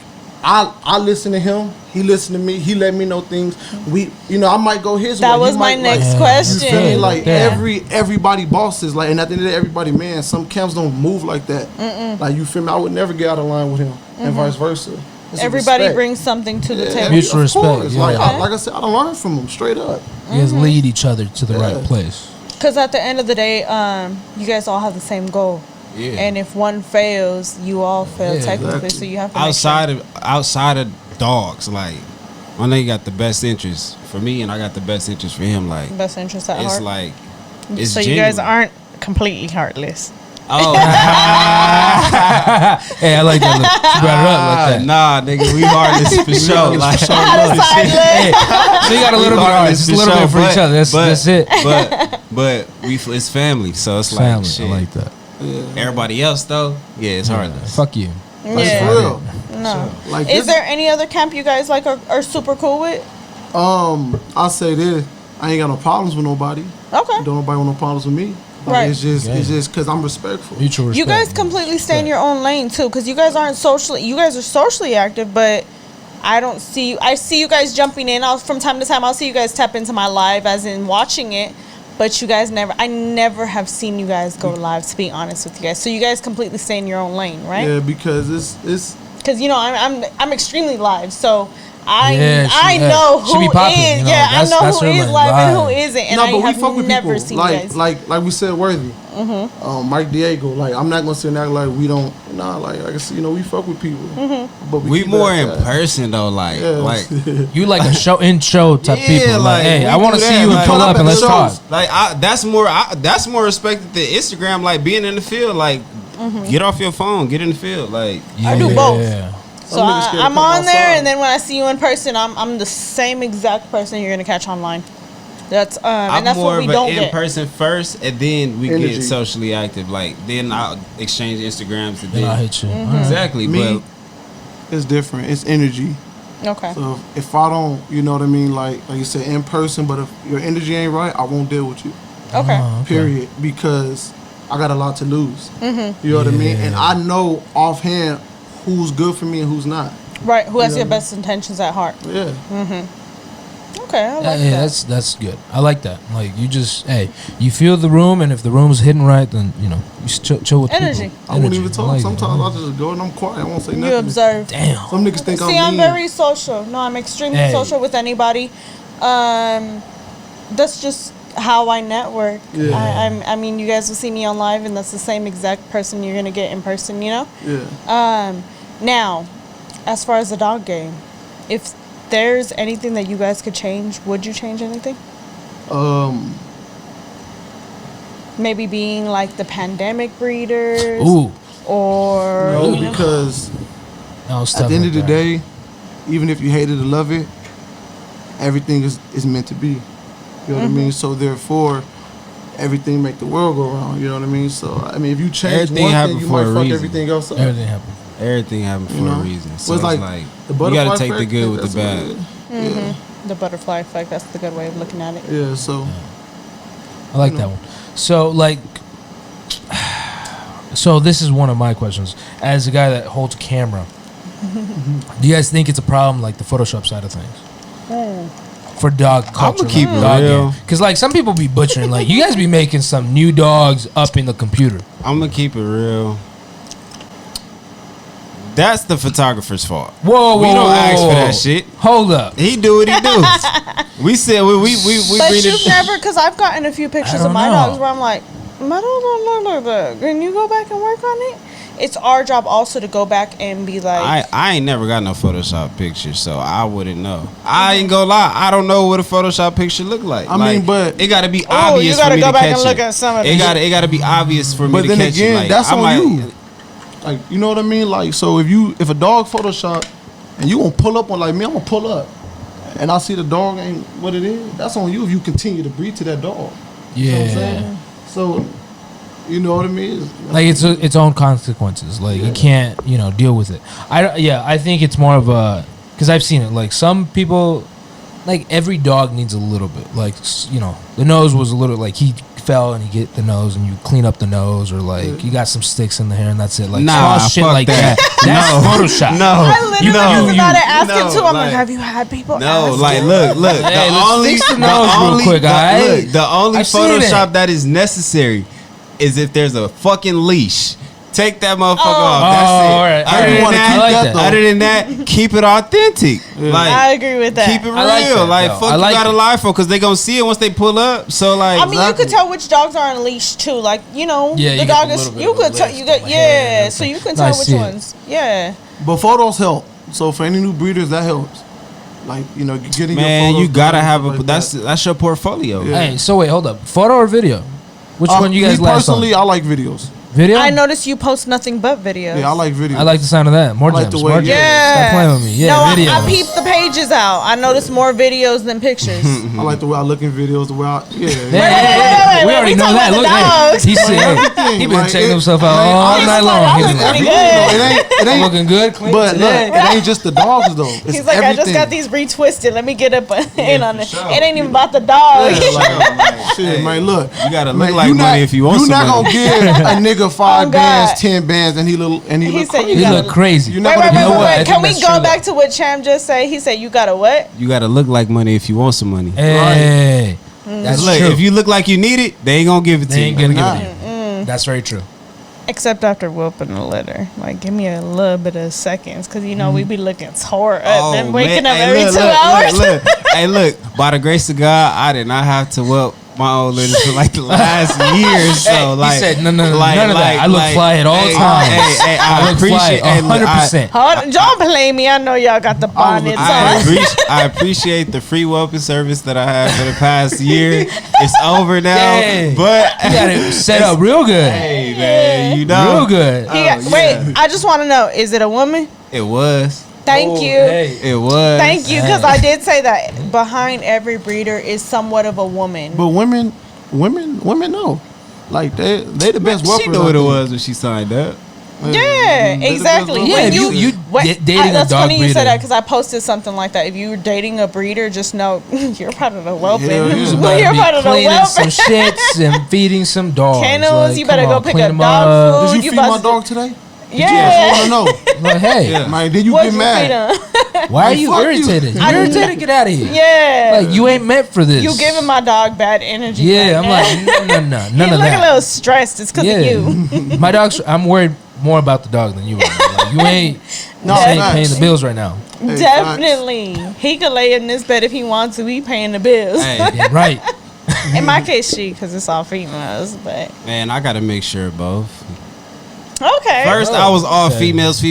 I listen to him. He listened to me. He let me know things. I might go his way. That was my next question. You feel me? Like, everybody bosses. Like, and at the end of the day, everybody, man, some camps don't move like that. Like, you feel me? I would never get out of line with him, and vice versa. Everybody brings something to the table. Mutual respect. Like I said, I don't learn from him straight up. You guys lead each other to the right place. Because at the end of the day, you guys all have the same goal. Yeah. And if one fails, you all fail technically. So you have to outside of dogs, like, my nigga got the best interest for me, and I got the best interest for him. Like, best interest at heart. It's like, it's so genuine. you guys aren't completely heartless. Oh, hey, I like that. You brought it up like that. Nah, nigga, we heartless for sure. Like, hey, so you got a little bit heartless, just a little bit for each other. That's it. But it's family, so it's family. Like shit. I like that. Everybody else though, it's heartless. Fuck you. That's for real. No. Like, is there any other camp you guys like are super cool with? I say this. I ain't got no problems with nobody. Okay. Don't nobody want no problems with me. Like, Right. It's just because I'm respectful. Mutual respect. You guys completely stay in your own lane too, because you guys are socially active, but I don't see you. I see you guys jumping in. From time to time, I'll see you guys tap into my live, as in watching it. But you guys I never have seen you guys go live, to be honest with you guys. So you guys completely stay in your own lane, right? Yeah, because it's because I'm extremely live, so I Yeah, know who she be popping, is. you know, Yeah, I know that's who her, is like, live and who vibe. isn't, and no, I but we have fuck with never people. seen Like, you guys. like we said, Worthy. Mike Diego. Like, I'm not gonna sit and act like we don't. Nah, like I said, we fuck with people. But We keep more it in at that. person though, like You like a show type Yeah, people. Like, hey, we I want to do see that, you like, pull pull up up and at let's the talk. shows. like that's more respected than Instagram. Like, being in the field, like, get off your phone, get in the field, like. I do both. Yeah. So Some niggas scared to I'm come on there, outside. and then when I see you in person, I'm the same exact person you're gonna catch online. That's and I'm that's more what we of don't an get. in person first, and then we Energy. get socially active. Like, then I'll exchange Instagrams, and Then I'll then hit you. exactly. Me, But it's different. It's energy. Okay. So if I don't, you know what I mean, like you said, in person. But if your energy ain't right, I won't deal with you. Okay. Period. Because I got a lot to lose. You know what I mean? And I know offhand who's good for me and who's not. Right. Who has Yeah. your best intentions at heart? Yeah. Okay. I like Yeah, that. that's good. I like that. Like, you just, you feel the room, and if the room's hitting right, then you just chill with Energy. people. I won't even I talk. like it. Sometimes I just go and I'm quiet. I won't say nothing. You observe. Damn. Some niggas think See, I'm I'm mean. very social. No, I'm extremely Hey. social with anybody. That's just how I network. Yeah. I mean, you guys will see me on live, and that's the same exact person you're gonna get in person. Yeah. Now, As far as the dog game, if there's anything that you guys could change, would you change anything? Maybe being like the pandemic breeders. Ooh. Or no, because at the end of the day, even if you hate it or love it, everything is meant to be. You know what I mean? So therefore, everything make the world go round. You know what I mean? So I mean, if you change Everything one thing, you might fuck reason. everything else up. Everything happened for a reason. So it's like you gotta take the good with the bad. Yeah. The butterfly effect. That's the good way of looking at it. Yeah. So I like that one. So like, so this is one of my questions. As a guy that holds a camera, do you guys think it's a problem, like the Photoshop side of things, for dog culture? I'ma keep it real. Because like some people be butchering. Like you guys be making some new dogs up in the computer. I'm gonna keep it real. That's the photographer's fault. Whoa, we whoa, don't whoa, ask whoa, for whoa. that shit. Hold up. He do what he do. We said we But read you've it. never, because I've gotten a few pictures of don't my know. dogs where I'm like, my dog don't look like that. Can you go back and work on it? It's our job also to go back and be like, I ain't never got no Photoshop picture, so I wouldn't know. I ain't gonna lie, I don't know what a Photoshop picture look like. I mean, but it gotta be oh, obvious. you gotta for me go to back catch and look it. at some of It it. gotta be obvious for me but to then catch again, it. Like, that's I on might, you. Like, you know what I mean? Like, so if a dog Photoshop and you gonna pull up on like me, I'm gonna pull up, and I see the dog ain't what it is. That's on you if you continue to breed to that dog. You know what I'm saying? So, you know what I mean? Like it's its own consequences. Like you can't, deal with it. I think it's more of a, because I've seen it. Like some people, like every dog needs a little bit. Like the nose was a little, like he fell and you get the nose and you clean up the nose, or like you got some sticks in the hair and that's it. Like Nah, small shit fuck like that. That's Photoshop. No, I literally was about to ask him too. I'm like- like, have you had people No, ask like you? look. Hey, let's fix the nose real quick, alright? The only I've seen Photoshop it. that is necessary is if there's a fucking leash. Take that motherfucker off. That's it. all right. Other You than wanna that, keep I like that that. though. Other than that, keep it authentic. Like, I agree with that. keep it real. I like that, like though. fuck, I like you gotta it. lie for, because they gonna see it once they pull up. So like, I mean, you could tell which dogs are on leash too. Like, Yeah, the you dog get a is. little bit You of a could tell. list You on got my hand and yeah. So you can everything. tell I which see it. ones. Yeah. But photos help. So for any new breeders, that helps. Like getting man, your you photos gotta done, have a. stuff like That's that. that's your portfolio. Yeah. Hey, so wait, hold up. Photo or video? Which one you guys me last on? personally, I like videos. Video? I noticed you post nothing but videos. Yeah, I like videos. I like the sound of that. More I like gems. the way- More gems. Yeah. Stop playing with me. Yeah, no, videos. I peeped the pages out. I noticed more videos than pictures. I like the way I look in videos. The way I We wait, already we know talking that. about Look, the dogs. he said, everything. he been Like, checking it- himself out like, all I'm night just long. like, He's I'm like, pretty it ain't. looking good, clean But look, today. it ain't just the dogs though. It's He's like, I just everything. got these retwisted. Let me get up in on it. sure. It ain't even about the dog. Yeah, like, shit, Hey, man. Look, you gotta look man, like you money not- if you want You some not money. gonna give a nigga 5 Oh, bands, God. 10 bands, and he look He said crazy. you He gotta- look crazy. You're Wait, not wait, gonna wait, know wait, what? I wait. think Can we that's go true, back to what Cham just said? He said you got a what? You gotta look like money if you want some money. Hey, that's Look, true. if you look like you need it, they ain't gonna give it to They you. ain't gonna Nah. give it to you. That's very true. Except after whooping the litter. Like, give me a little bit of seconds. Because, we be looking tore up Oh, and waking man. up Hey, every look, 2 look, hours. Look, hey, look. By the grace of God, I did not have to whelp my old lady for like the last year or so. Hey, like, he said, no, none of like, that. I look fly at all hey, times. Hey, I I look fly appreciate. hey, look, 100%. Hold on, don't play me. I know y'all got the bonnets on. I appreciate the free whelping service that I had for the past year. It's over now, Dang. but You got it set up real good. hey, man, you know, Real good. Wait, I just want to know, is it a woman? it was. Thank Oh, you. hey. It was. Thank you, because I did say that behind every breeder is somewhat of a woman. But women know. Like they the best She whelpers. knew out what it there. was when she signed up. Yeah, exactly. Yeah, When if you wait, dating a that's dog funny you breeder. said that because I posted something like that. If you're dating a breeder, just know you're part of the whelping. Yeah, You was about you're to be part of the cleaning some whelping. shits and feeding some dogs. Kennels, Like, you better come go on, pick clean up them dog up. food. Did You you feed about my to- dog today? Yeah. I want to know. Like, hey, Yeah. Man, did you What'd get you mad? feed him? why are Like, you fuck you. irritated? You're irritated? Get out of here. Yeah. Like, you ain't meant for this. You giving my dog bad energy. Yeah, I'm right like, now. no, none He of look a that. little stressed. It's because of you. My dog's, I'm worried more about the dog than you are. Like, you ain't facts. paying the bills right now. Hey, Definitely. He could lay in this bed if he wants to. He paying the bills. Hey, Yeah, right. In my case, she, because it's all females. But man, I gotta make sure of both. Okay. First, I was all Okay. females,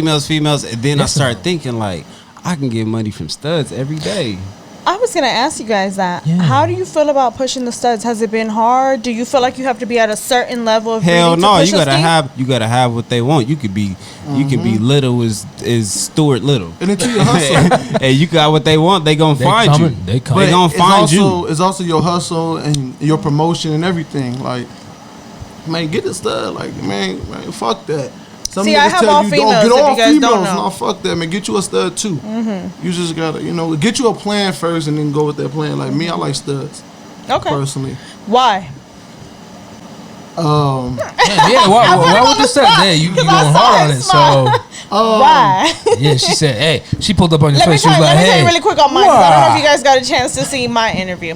and then I started thinking like, I can get money from studs every day. I was gonna ask you guys that. Yeah. How do you feel about pushing the studs? Has it been hard? Do you feel like you have to be at a certain level of Hell breeding no, to push you a gotta steed? have what they want. You can be little as Stuart Little, And until you hustle. and you got what they want. They gonna find coming, you. they coming. They gonna find you. It's also your hustle and your promotion and everything. Like, man, get the stud. Like, man, fuck that. Some See, I niggas have tell all you, females, get if all you guys don't females. know. No, fuck that, man. Get you a stud too. Mm-hmm. You just gotta, get you a plan first and then go with that plan. Like me, I like studs Okay. personally. Why? Yeah, why would you say that? You going I saw hard her on it, smile. so Why? yeah. She said, "Hey," she pulled up on your Let me face. She was tell like, you "Hey, really quick on mine. 'Cause I don't know why?" if you guys got a chance to see my interview.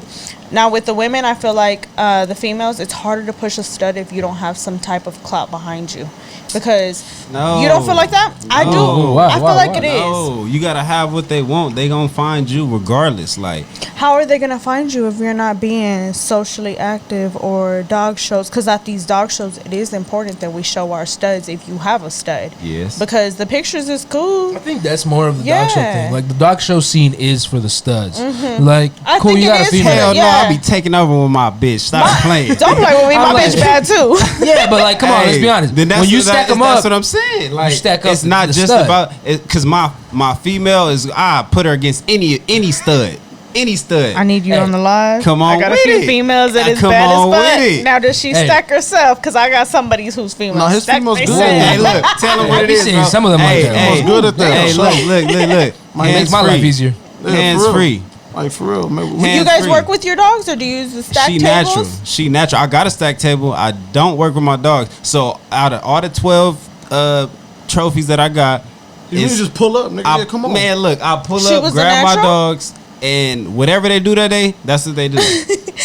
Now with the women, I feel like the females, it's harder to push a stud if you don't have some type of clout behind you, because No. you don't feel like that. I do. No. Why? I feel Why? like Why? it is. No, you gotta have what they want. They gonna find you regardless. Like, How are they gonna find you if you're not being socially active or dog shows? Because at these dog shows, it is important that we show our studs if you have a stud. yes. Because the pictures is cool. I think that's more of the dog show Yeah. thing. Like the dog show scene is for the studs. Like, I cool, think you it got a is female. Hell no, Yeah. I be taking over with my bitch. Stop playing. Don't play with me. My I'm like- bitch bad too. Yeah, but like, come on, let's be honest. Then that's When you what- stack them that's up, what I'm saying. Like, stack up it's not the just stud. about because my female is I put her against any stud, any stud. I need you Hey, on the live. come on I got a with few it. females that is Come bad on as with fuck. it. Now does she Hey. stack herself? Because I got somebody who's female. No, his Stack female's they good. self. Hey, look, tell them I what it be is. seeing bro. some of them like hey, that. Hey, Almost good at that, Hey, for look, sure. look. It makes Hands my life free. easier. Yeah, Hands for real. free. Like for real, man. Do you Hands guys free. work with your dogs or do you use the stack She tables? natural. She natural. I got a stack table. I don't work with my dogs. So out of all the 12 trophies that I got, You need to just pull up, nigga. Yeah, come on. Man, look, I pull She up, was the grab my natural? dogs, and whatever they do that day, that's what they do.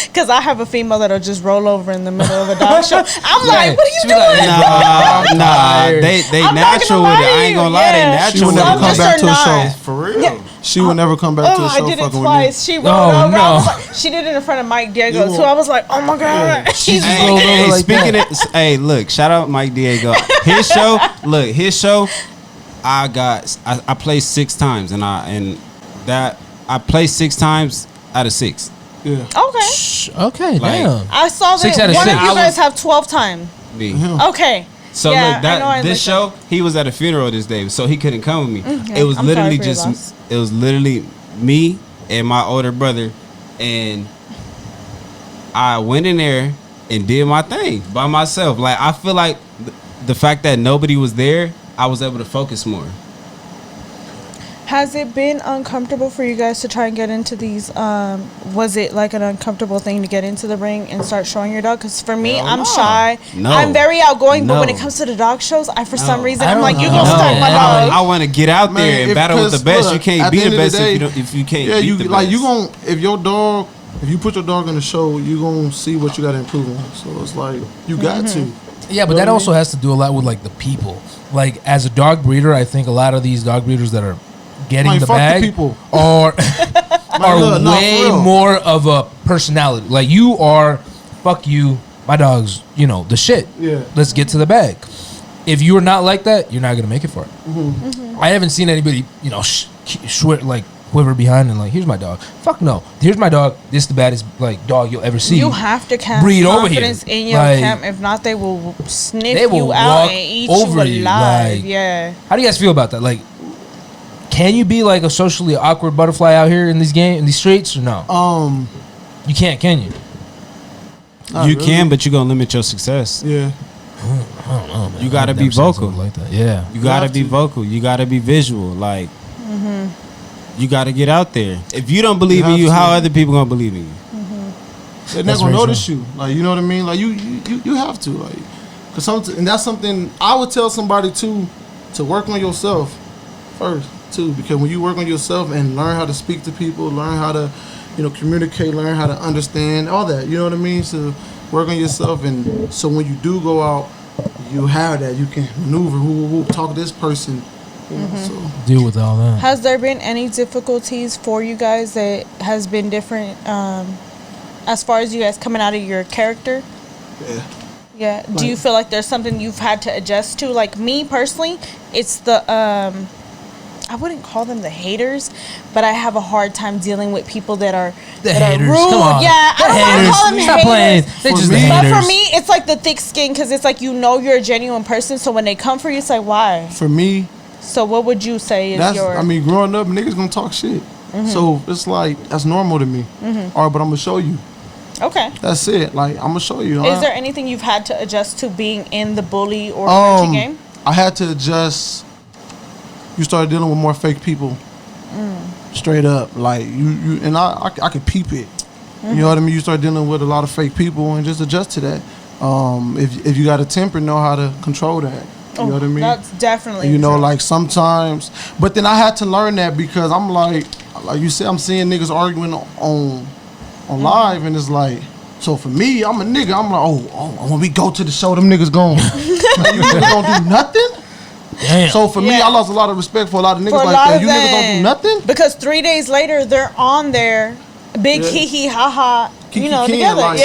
Because I have a female that'll just roll over in the middle of a dog show. I'm like, what are you She be doing? like, "Hey, bro, I'm Nah, tired." they I'm not natural gonna with it. lie to I ain't gonna you, lie, they yeah. She natural would with never it. come just back are to a not. show. For real. Yeah. She would never come back to Oh, a show I did it fucking twice. She rolled Oh, over. I no. was like, she did it in front of Mike Diego You too. I was like, oh my god. She just Hey, rolled over hey, like speaking that. of, hey, look, shout out Mike Diego. His show, I played 6 times, and I played 6 times out of 6. Yeah. Okay. Okay, Like- damn. I saw that 6 out of one 6. of you I guys was- have 12 times. Me. Okay. So Yeah, look, I know I this like show, he was at a funeral this day, so he couldn't come with me. Okay. It was I'm literally sorry for your just, loss. it was literally me and my older brother, and I went in there and did my thing by myself. Like, I feel like the fact that nobody was there, I was able to focus more. Has it been uncomfortable for you guys to try and get into these? Was it like an uncomfortable thing to get into the ring and start showing your dog? Because for me, Hell I'm no. shy. No. I'm very outgoing, but when No. it comes to the dog shows, for some No. reason, I I'm don't like, you know. gonna stack my No. dog. I want to get out Man, there and if- battle with the 'cause, best. look, You can't at be the the end of best the day, if you can't Yeah, beat you the like best. you gon' if you put your dog in the show, you gonna see what you got to improve on. So it's like you got to. Yeah, but You know that what I also mean? has to do a lot with like the people. Like as a dog breeder, I think a lot of these dog breeders that are getting Like, the fuck the bag people. are look, no, way for real. more of a personality. Like you are, fuck you, my dog's, the shit. Yeah. Let's get to the bag. If you are not like that, you're not gonna make it for it. I haven't seen anybody, quiver behind and like, here's my dog. Fuck no. Here's my dog. This is the baddest like dog you'll ever see. You have to have Breed over confidence here. in your Like, camp. If not, they will sniff they will you out walk and eat over you you, alive. like- Yeah. How do you guys feel about that? Like, can you be like a socially awkward butterfly out here in these streets or no? You can't, can you? Not You really. can, but you're gonna limit your success. Yeah. I don't know, man. You gotta I've be never seen vocal. something like that. Yeah. You gotta have be to. vocal. You gotta be visual. Like, you gotta get out there. If you don't believe in have you, to. how other people gonna believe in you? They're That's not gonna very notice you. Like, you know what I mean? Like, you have to. Like, and that's something I would tell somebody to work on yourself first too. Because when you work on yourself and learn how to speak to people, learn how to, communicate, learn how to understand all that. You know what I mean? So work on yourself, and so when you do go out, you have that. You can maneuver. Talk to this person. You know, so. Deal with all that. Has there been any difficulties for you guys that has been different as far as you guys coming out of your character? Yeah. Yeah. Do you feel like there's something you've had to adjust to? Like me personally, it's the I wouldn't call them the haters, but I have a hard time dealing with people that are haters. rude. Come on. Yeah, I don't want to call them Stop haters. playing. They're just the haters. But for me, it's like the thick skin because it's like you're a genuine person. So when they come for you, it's like why? For me, so what would you say is your? I mean, growing up, niggas gonna talk shit. So it's like that's normal to me. All right, but I'm gonna show you. Okay. That's it. Like I'm gonna show you. Is there anything you've had to adjust to being in the bully or Frenchie game? I had to adjust. You started dealing with more fake people. Straight up, like you and I could peep it. You know what I mean? You start dealing with a lot of fake people and just adjust to that. If you got a temper, know how to control that. You know what I mean? That's definitely you know, true. like sometimes, but then I had to learn that because I'm like you said, I'm seeing niggas arguing on live, and it's like, so for me, I'm a nigga. I'm like, oh, when we go to the show, them niggas gone. Like, you niggas don't do nothing. Damn. So for me, I lost a lot of respect for a lot of niggas like that. You niggas don't do nothing because 3 days later they're on there, big hee hee ha ha, together. Like,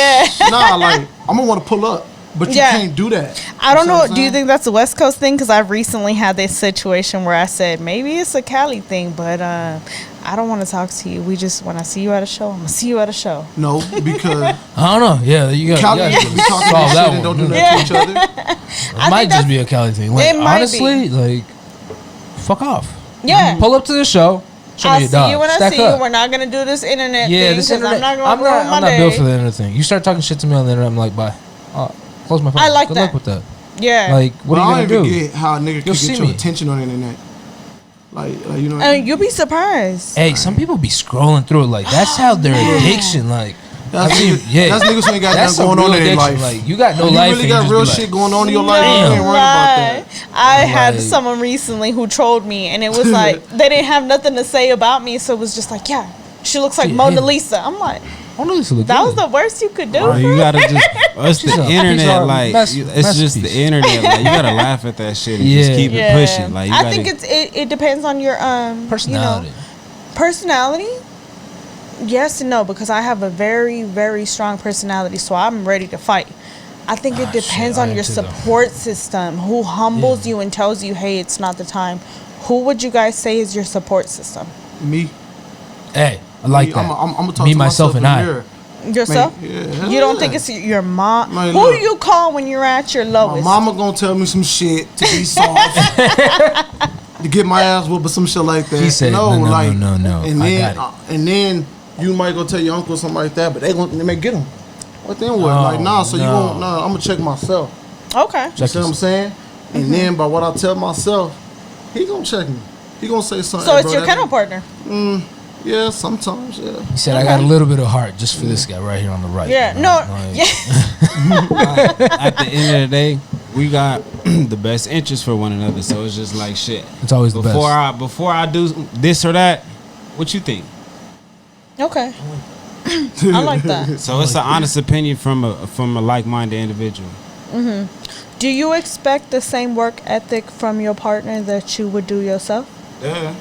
nah, like I'm gonna want to pull up. But you can't do that. I don't know. Do you think that's a West Coast thing? Because I've recently had this situation where I said, maybe it's a Cali thing, but I don't want to talk to you. When I see you at a show, I'm going to see you at a show. No, because... I don't know. Yeah, you got Cali, to solve that one. And don't do that to each other. It might just be a Cali thing. Like, it might honestly, like, fuck off. Yeah. Pull up to the show. I'll see you when I see you. We're not going to do this internet thing. This internet. I'm not built for the internet thing. You start talking shit to me on the internet, I'm like, bye. Close my phone. I like Good that. luck with that. Yeah. Like, what are you gonna do? Get how a nigga can get your attention on the internet. Like you know. And you'll be surprised. Hey, some people be scrolling through it. Like that's how their addiction. Like that's niggas who ain't got nothing going on in their life. Like you got no life. You really got real shit going on in your life. No, You ain't worried about that. I had someone recently who trolled me, and it was like they didn't have nothing to say about me, so it was just like, yeah, she looks like Mona Lisa. I'm like. That was the worst you could do. You gotta just. It's the internet. Like it's just the internet. Like you gotta laugh at that shit and just keep it pushing. Like I think it depends on your personality. Personality. Yes and no, because I have a very, very strong personality, so I'm ready to fight. I think it depends on your support system. Who humbles you and tells you, hey, it's not the time. Who would you guys say is your support system? Me. Hey. I like that. I'm gonna talk me, to myself, and I. Yourself? Man, you don't think it's your mom? Man, who do you call when you're at your lowest? My mama gonna tell me some shit to be soft, to get my ass whooped or some shit like that. He said, no. And then you might go tell your uncle something like that, but they may get him. What then what? Like nah, so you won't. Nah, I'm gonna check myself. Okay. You see what I'm saying? And then by what I tell myself, he gonna check me. He gonna say something. So it's your kennel partner. Yeah, sometimes, yeah. He said, I got a little bit of heart just for this guy right here on the right. Yeah, At the end of the day, we got the best interest for one another. So it's just like shit. It's always the best. Before I do this or that, what you think? Okay. I like that. So it's an honest opinion from a like-minded individual. Mm-hmm. Do you expect the same work ethic from your partner that you would do yourself? Yeah.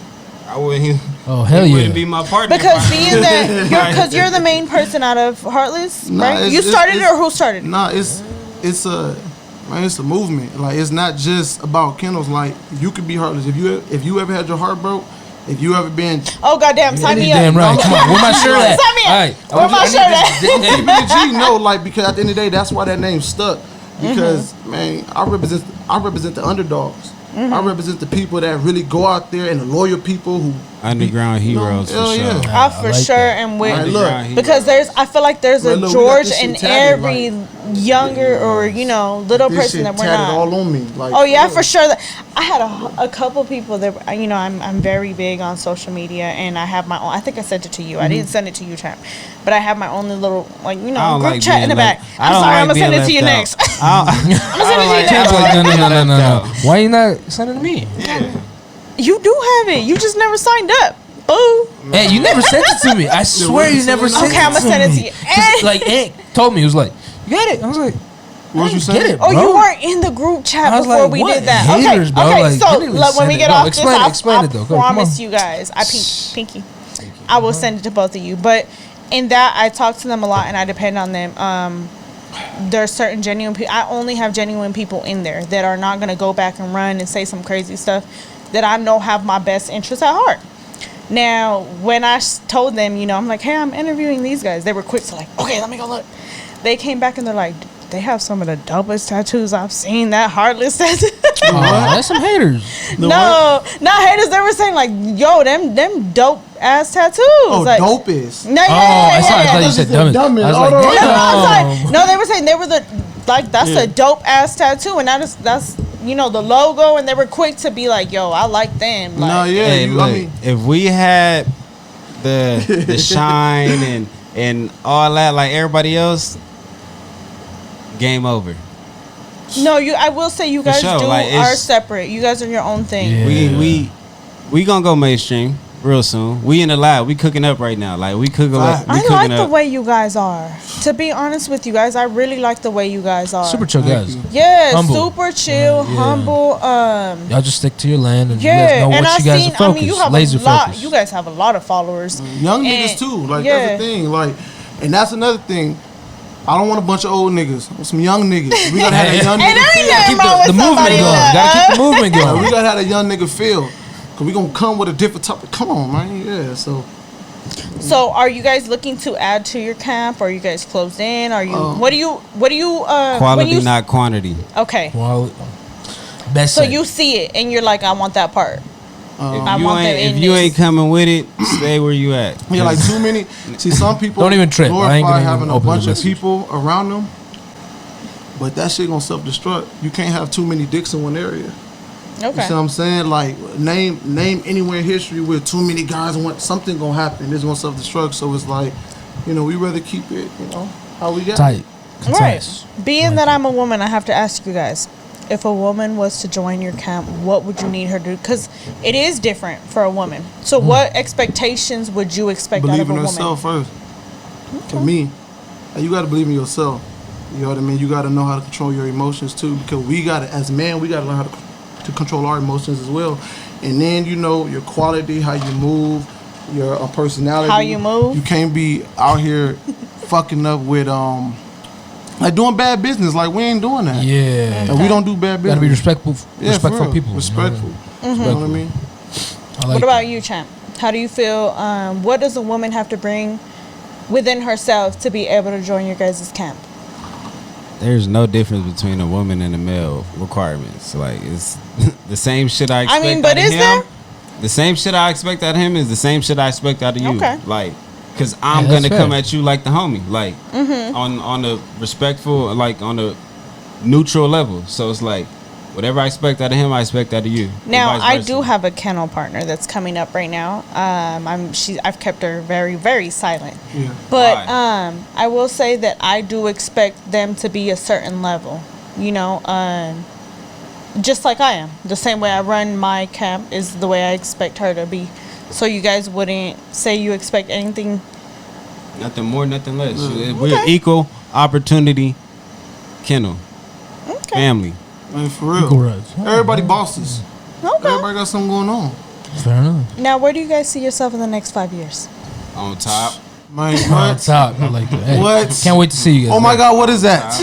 I wouldn't. Oh hell he yeah! Wouldn't be my partner because being that you're the main person out of Heartless, right? You started it, or who started it? Nah, it's a movement. Like it's not just about kennels. Like you could be Heartless if you ever had your heart broke. If you ever been goddamn, sign me up. Damn right. Come on, where my shirt at? Sign me up. All right, where my shirt at? No, like because at the end of the day, that's why that name stuck. Because man, I represent the underdogs. I represent the people that really go out there and the loyal people who underground heroes for sure. Yeah. I for like sure am with because I feel like there's a look, George in every younger or little person that we're not. All on me. Like, for sure. I had a couple people that I'm very big on social media and I have my own. I think I sent it to you. I didn't send it to you, champ, but I have my own little group chat in the back. I'm sorry, I'm gonna send it to you next. I'm gonna send it to you next. No. Why you not sending to me? Yeah. You do have it. You just never signed up. Boo. Hey, you never sent it to me. I swear you never sent it to me. Okay, I'm gonna send it to you. Like Aunt told me, he was like, "You got it." I was like, "What you saying?" Get it, bro. Oh, you weren't in the group chat before we did that. Haters, bro. Okay. Like, So when we get off explain it though. I promise you guys. Pinky. I will send it to both of you. But in that, I talk to them a lot and I depend on them. there's certain genuine people. I only have genuine people in there that are not gonna go back and run and say some crazy stuff that I know have my best interests at heart. Now, when I told them, you know, I'm like, hey, I'm interviewing these guys, they were quick to like, okay, let me go look. They came back and they're like, they have some of the dopest tattoos I've seen. That Heartless tattoo. That's some haters. No, not haters. They were saying like, yo, them dope ass tattoos. Oh, like, dopest. No, I thought you said dumb. I was like, I was like, no, they were saying they were that's a dope ass tattoo, and that's you know the logo, and they were quick to be like, yo, I like them. Like, No, yeah, Hey, I look, mean, if we had the shine and all that like everybody else, game over. no, I will say you guys sure, like, are separate. You guys are your own thing. Yeah. We gonna go mainstream real soon. We in the lab. We cooking up right now. Like we cooking up. I like the way you guys are. To be honest with you guys, I really like the way you guys are. Super chill guys. Yeah, Humble. super chill, humble. Y'all just stick to your land and Yeah, you guys know and what you guys are focused. you have Laser a lot. focus. You guys have a lot of followers. young And- niggas too. Like yeah. that's the thing. Like, and that's another thing. I don't want a bunch of old niggas. I want some young niggas. We gotta have a young And nigga there ain't feel. nothing wrong with the movement somebody going. like Gotta that. keep the movement going. We gotta have a young nigga feel. Cause we gonna come with a different topic. Come on, man. Yeah. So, are you guys looking to add to your camp? Are you guys closed in? Are you? What do you? Quality, when you, not quantity. Okay. Well, best So said. you see it and you're like, I want that part. I want them in If you this. ain't coming with it, stay where you at. Yeah, like too many. See, some people Don't even trip. I ain't glorify gonna even having a open the bunch of message. people around them, but that shit gonna self-destruct. You can't have too many dicks in one area. You Okay. see what I'm saying? Like name anywhere in history where too many guys want something gonna happen. It's gonna self-destruct. So it's like, you know, we rather keep it, you know, how we got tight. it. Right. Concise. Being that I'm a woman, I have to ask you guys. If a woman was to join your camp, what would you need her to do? Because it is different for a woman. So, what expectations would you expect out Believe of a in woman? herself first. For me, you gotta believe in yourself. You know what I mean? You gotta know how to control your emotions too, because we gotta, as men, we gotta learn how to control our emotions as well. And then you know your quality, how you move, your personality. How you move? You can't be out here fucking up with like doing bad business. Like we ain't doing that. Yeah. And we don't do bad business. Gotta be respectful. Yeah, for Respectful real. people. Respectful. You know what I mean? I like What about you, Champ? How do you feel? What does a woman have to bring within herself to be able to join your guys' camp? There's no difference between a woman and a male requirements. Like it's the same shit I expect. I mean, but out of is him. there? The same shit I expect out of him is the same shit I expect out of you. Okay. Like, cause I'm Yeah, that's gonna fair. come at you like the homie, like on a respectful, like on a neutral level. So it's like whatever I expect out of him, I expect out of you. and Now, vice I versa. do have a kennel partner that's coming up right now. I've kept her very, very silent. Yeah. But Why? I will say that I do expect them to be a certain level. You know, just like I am. The same way I run my camp is the way I expect her to be. So you guys wouldn't say you expect anything. Nothing more, nothing less. We're equal opportunity, kennel, Okay. family. Man, for real. Equal rights. Everybody bosses. Okay. Everybody got something going on. Fair enough. Now, where do you guys see yourself in the next 5 years? On top. Man, On what? top. I like that. Hey, What? Can't wait to see you guys. Oh my God, what is that?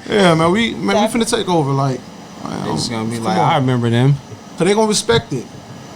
Yeah, man, we finna take over. Like, man, It's gonna be come like, on. I remember them. So they gonna respect it.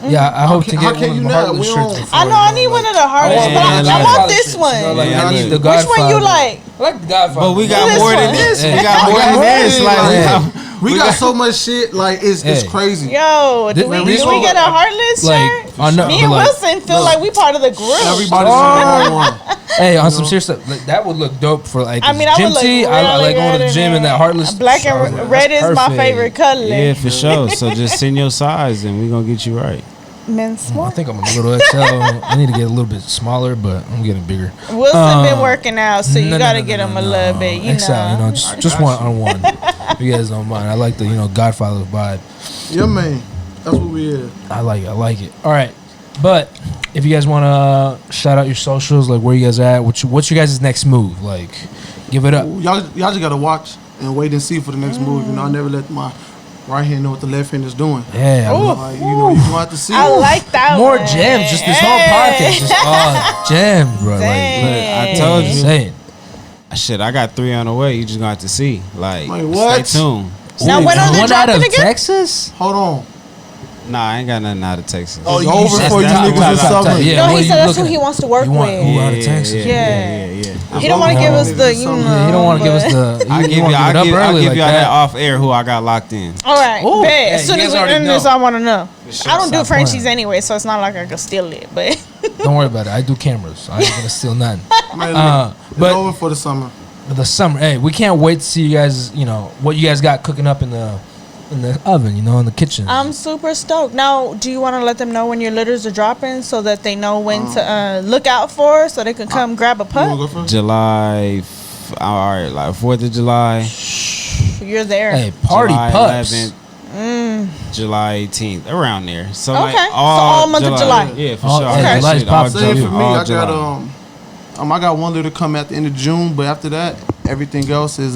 Yeah, I hope to how get can one you of the not? Heartless We shirts. don't- before, I know I you need know, one like- of the hardest, Yeah, but I like- want this one. You know, like, Yeah, I need look. the Which Godfather. one you like? I like the Godfather. But we got This more than one. this. Yeah. We got more than this. Like, we got so much shit. Like, it's Hey. crazy. Yo, do Th- we this do we one- get a Heartless like, shirt? I know, Me and but like- Wilson feel like we part of the group. Everybody's Oh. on one. Hey, on some serious stuff, like, that would look dope for like I mean, I gym would look tee. really I like going to the good gym in in that it. Heartless. Black I was and like, red that's is my perfect. favorite color. yeah, for sure. So just send your size and we gonna get you right. Men I smart. think I'm a little XL. I need to get a little bit smaller, but I'm getting bigger. Wilson been working out, so you No, gotta no, get no, him no, a no. little bit. You XL, know. just one on one. If you guys don't mind, I like the Godfather vibe. Yeah, man. That's what we is. I like it. All right, but if you guys want to shout out your socials, like where you guys at, what's your guys' next move? Like, give it up. Y'all just gotta watch and wait and see for the next move. You know, I never let my right hand know what the left hand is doing. Yeah, Ooh. Like, you know, you gonna have to see. I like that more one. jams. Just this whole Hey. podcast, just all jams, bro. Dang. Like, I told you. insane. Shit, I got 3 on the way. You just gonna have to see. Like, what? stay tuned. Now, when are they One out dropping of again? Texas? Hold on. Nah, I ain't got nothing out of Texas. Oh, you Over over for you top, niggas top, in top, top. summer. Yeah, No, what he you said that's looking who he at? wants to work You want with. who out of Texas? Yeah. I'm He don't want to give us the, you know. Yeah, he don't want to give us the. I'll give wanna y'all it up I'll early give like y'all that that. off air who I got locked in. All right, Ooh. bet. Hey, As soon you as guys we already end this, know. I want to know. I don't do Stop Frenchies playing. anyway, so it's not like I can steal it. But Don't worry about it. I do cameras. I ain't gonna steal nothing. Man, it's but over for the summer. the summer, hey, we can't wait to see you guys. You know what you guys got cooking up in the oven. You know, in the kitchen. I'm super stoked. Now, do you want to let them know when your litters are dropping so that they know when to look out for, so they can come grab a You wanna putt? go first? July, all right, like 4th of July. You're there. Hey, party July pups. 11th, July 18th, around there. So Okay, like so all month of July. Yeah, for All- sure. hey, That July's shit, all popping Same July. for me. all I got July. I got one litter come at the end of June, but after that, everything else is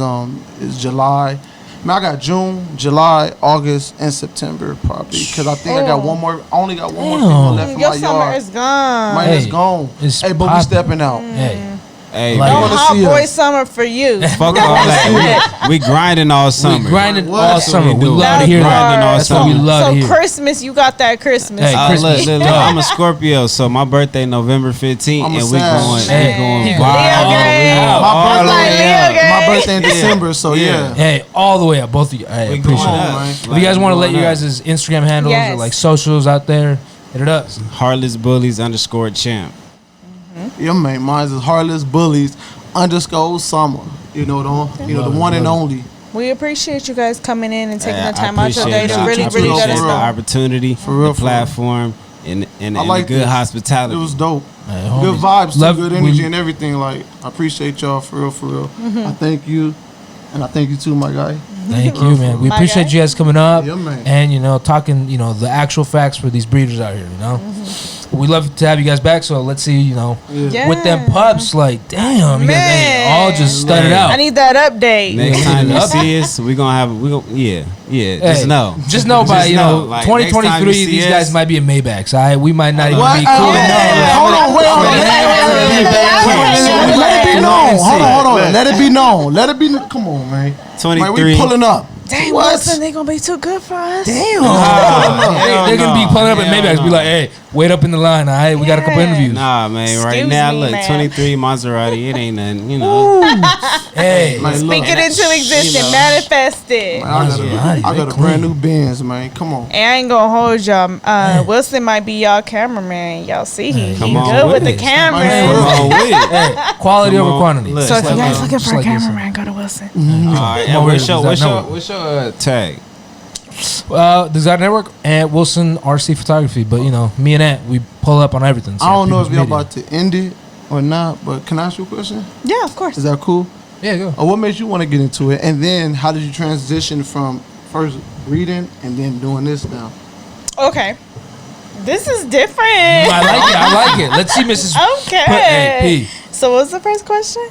July. Man, I got June, July, August, and September probably because I think I got one more. I only got one more Damn. female left in Your my summer yard. is gone. Mine is Hey, gone. it's Hey, but we popping. stepping out. Hey, Hey, Like- No wanna hot see boy us. summer for you. fuck all that. We grinding all summer. we grinding What? all That's summer. what we We do. love to hear Grinding that. all That's what we summer. love to So hear. Christmas, you got that Christmas. Hey, Christmas. Look, I'm a Scorpio, so my birthday November 15th, I'm a and we Sag. going, Hey, we going he wild. going Leo all the way gang. out. My All the birthday, way Leo out. gang. my birthday in December, so yeah. Hey, all the way up, both of you. Hey, We appreciate going it. up. man. If you guys want to let you guys' Instagram handles or Yes. like socials out there, hit it up. Heartless Bullies _champ. Yeah, man. Mine is Heartless Bullies _summer. You know the one and only. We appreciate you guys coming in and taking the I time out your day appreciate to y'all. really, I really let appreciate us the know. opportunity, For real, the platform, and I like the good this. hospitality. It was dope. Hey, Good homies. vibes, too, Love- good energy and everything. Like, I appreciate y'all for real, for real. Mm-hmm. I thank you, and I thank you too, my guy. Thank you, man. We My appreciate guy. you guys coming up Yeah, man. and talking, the actual facts for these breeders out here. We love to have you guys back. So let's see, Yeah. with them pups, like damn, you guys Man. all just studded Man. out. I need that update. Next Yeah, time you up. see us, yeah. Hey, Just know. Just know by Just know, like, next time you 2023, see these us- guys might be in Maybachs. All right, we might not even What? be cool. Hold on, wait, hold on. Let it be known. Hold on. Let it be known. Let it be. Come on, man. 23. Man, we pulling up. Dang, What? Wilson, they gonna be too good for us. Damn. hell They're going to be no. pulling up at Hell Maybachs. Be no. like, hey, wait up in the line. All right, we got a couple Yeah. interviews. Nah, man. Right Excuse now, me, look, man. 23 Maserati. It ain't nothing, Hey, Man, look, Speak it into existence, manifest it. I got a brand new Benz, man. Come on. And I ain't gonna hold y'all. Wilson might be y'all cameraman. Y'all see he Come good on with with the it. camera. Man, Come on with it. hey, quality Come over on, quantity. look. So if you Just guys like- looking just for a like Wilson. cameraman, go to Wilson. All right, Come and on, what's Design Network. your tag? Design Network and Wilson RC Photography. But me and Ant, we pull up on everything. So I don't know if people's y'all media. about to end it or not, but can I ask you a question? Yeah, of course. Is that cool? Yeah, go. Or what made you want to get into it? And then how did you transition from first reading and then doing this now? Okay. This is different. I like it. Let's see, Mrs. Okay. Hey, P. So what's the first question?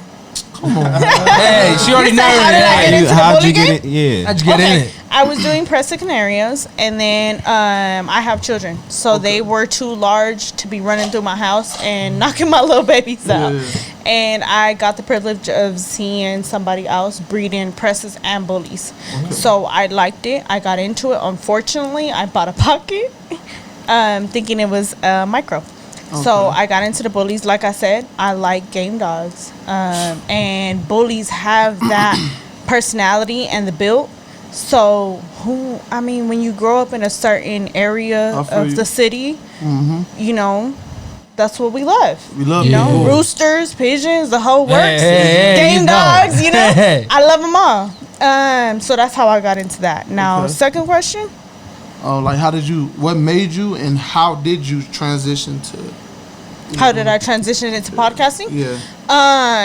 Hey, she already You know said how did I that. get into the How'd bully you get game? it? Yeah. How'd you get in it? I was doing press canarios, and then I have children, so they were too large to be running through my house and knocking my little babies out. Yeah. And I got the privilege of seeing somebody else breeding presses and bullies. So I liked it. I got into it. Unfortunately, I bought a pocket, thinking it was micro. So I got into the bullies. Like I said, I like game dogs, and bullies have that personality and the build. So when you grow up in a certain area I feel of you. the city, that's what we love. We love You know, you. roosters, pigeons, the whole works. hey, Game you know. dogs, you know. Hey. I love them all. So that's how I got into that. Now, Okay. second question. Like what made you and how did you transition to? How did I transition into podcasting? Yeah.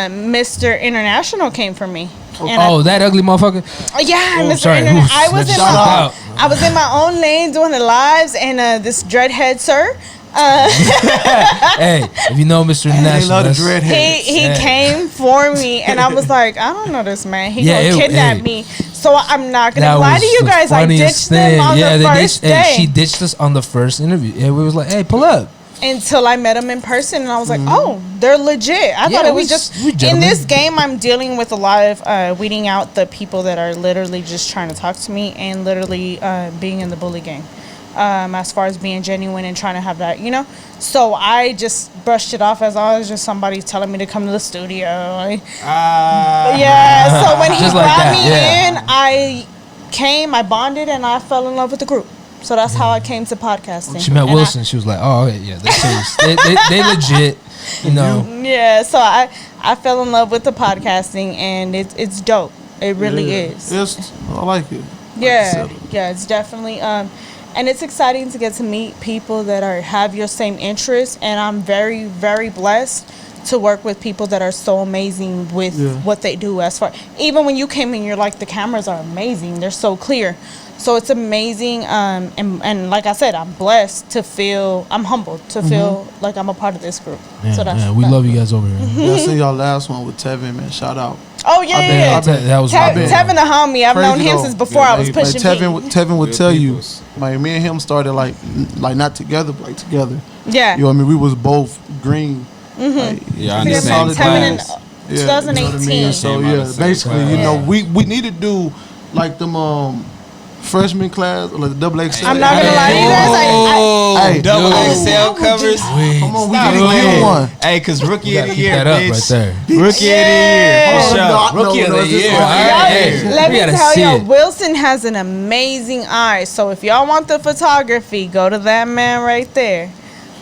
Mr. International came for me. And Oh, that ugly motherfucker. yeah, Oh, Mr. sorry. Internet. Oof, I was let's in shout my out. I was in my own lane doing the lives, and this dreadhead sir, Hey, if you know Mr. They National, love the that's- dreadheads. he Yeah. came for me, and I was like, I don't know this man. He Yeah, gonna kidnap hey. me. So I'm not that gonna lie was to you the guys. I funniest ditched them on yeah, the they first ditched, day. Hey, she ditched us on the first interview. Yeah, we was like, hey, pull up. until I met them in person, and I was like, oh, they're legit. I thought it was just in this game. I'm dealing with a lot of weeding out the people that are literally just trying to talk to me and literally being in the bully gang. As far as being genuine and trying to have that, you know. So I just brushed it off as always, just somebody telling me to come to the studio. Yeah. So when he brought me in, I came, I bonded, and I fell in love with the group. So that's how I came to podcasting. She met Wilson. She was like, "Oh, okay, yeah, they're serious. they legit, you know." Yeah. So I fell in love with the podcasting, and it's dope. It really is. I like it. Yeah. It's definitely and it's exciting to get to meet people that have your same interests, and I'm very, very blessed to work with people that are so amazing with what they do. As far even when you came in, you're like, the cameras are amazing. They're so clear. So it's amazing, and like I said, I'm blessed to feel, I'm humbled to feel like I'm a part of this group. Yeah, so that's we love you guys over here. Yeah, I seen y'all last one with Tevin, man. Shout out. Oh yeah, that was Tevin the homie. I've known him since before I was pushing. Tevin would tell you, like, me and him started like not together, but like together. Yeah, you know what I mean. We was both green. Like, yeah, in the same class. 2018. You know so basically, you know, we need to do like them freshman class or like the double XL. I'm not gonna lie to you guys. Hey, double XL covers. Come on, we gotta get one. Hey, cause rookie of the year, that up bitch. right there. Rookie of the year, for sure. Rookie of the year. Let me tell you, Wilson has an amazing eye. So if y'all want the photography, go to that man right there.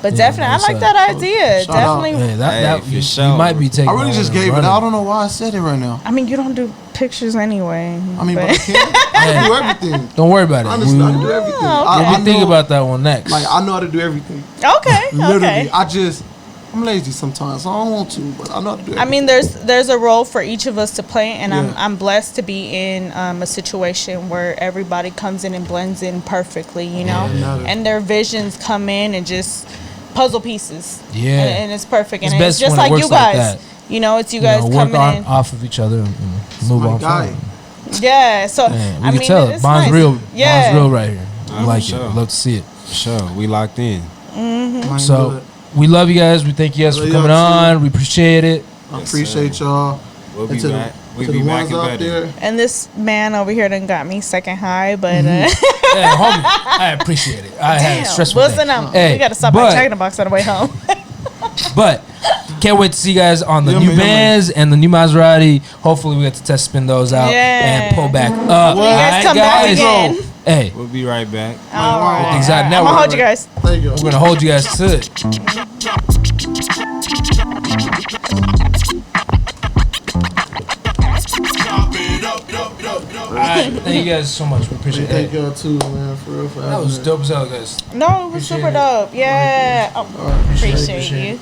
But definitely, I like that idea. Definitely. You might be taking. I really just gave it out. I don't know why I said it right now. I mean, you don't do pictures anyway. I mean, but I can't. I do everything. Don't worry about it. Honestly, I do everything. I think about that one next. Like, I know how to do everything. Okay. Literally, I'm lazy sometimes, so I don't want to, but I know how to do everything. I mean, there's a role for each of us to play, and I'm blessed to be in a situation where everybody comes in and blends in perfectly, you know, and their visions come in and just puzzle pieces. Yeah, and it's perfect, and it's just like you guys. You know, it's you guys coming in off of each other and move on forward. Yeah, so I mean, tell it. Bond's real. Bond's real right here. I like it. Love to see it. Sure, we locked in. So we love you guys. We thank you guys for coming on. We appreciate it. I appreciate y'all. We'll be back. We'll be back and better. And this man over here done got me second high, but hey, homie, I appreciate it. I had a stressful day. Hey, we gotta stop by China Box on the way home. But can't wait to see you guys on the new Benz and the new Maserati. Hopefully we get to test spin those out and pull back up. You guys come back again. Hey, we'll be right back. All right. Exact Network. I'm gonna hold you guys. Thank you. We're gonna hold you guys to it. Alright, thank you guys so much. We appreciate it. Thank y'all too, man, for real. That was dope as hell, guys. No, it was super dope. Yeah. Appreciate you.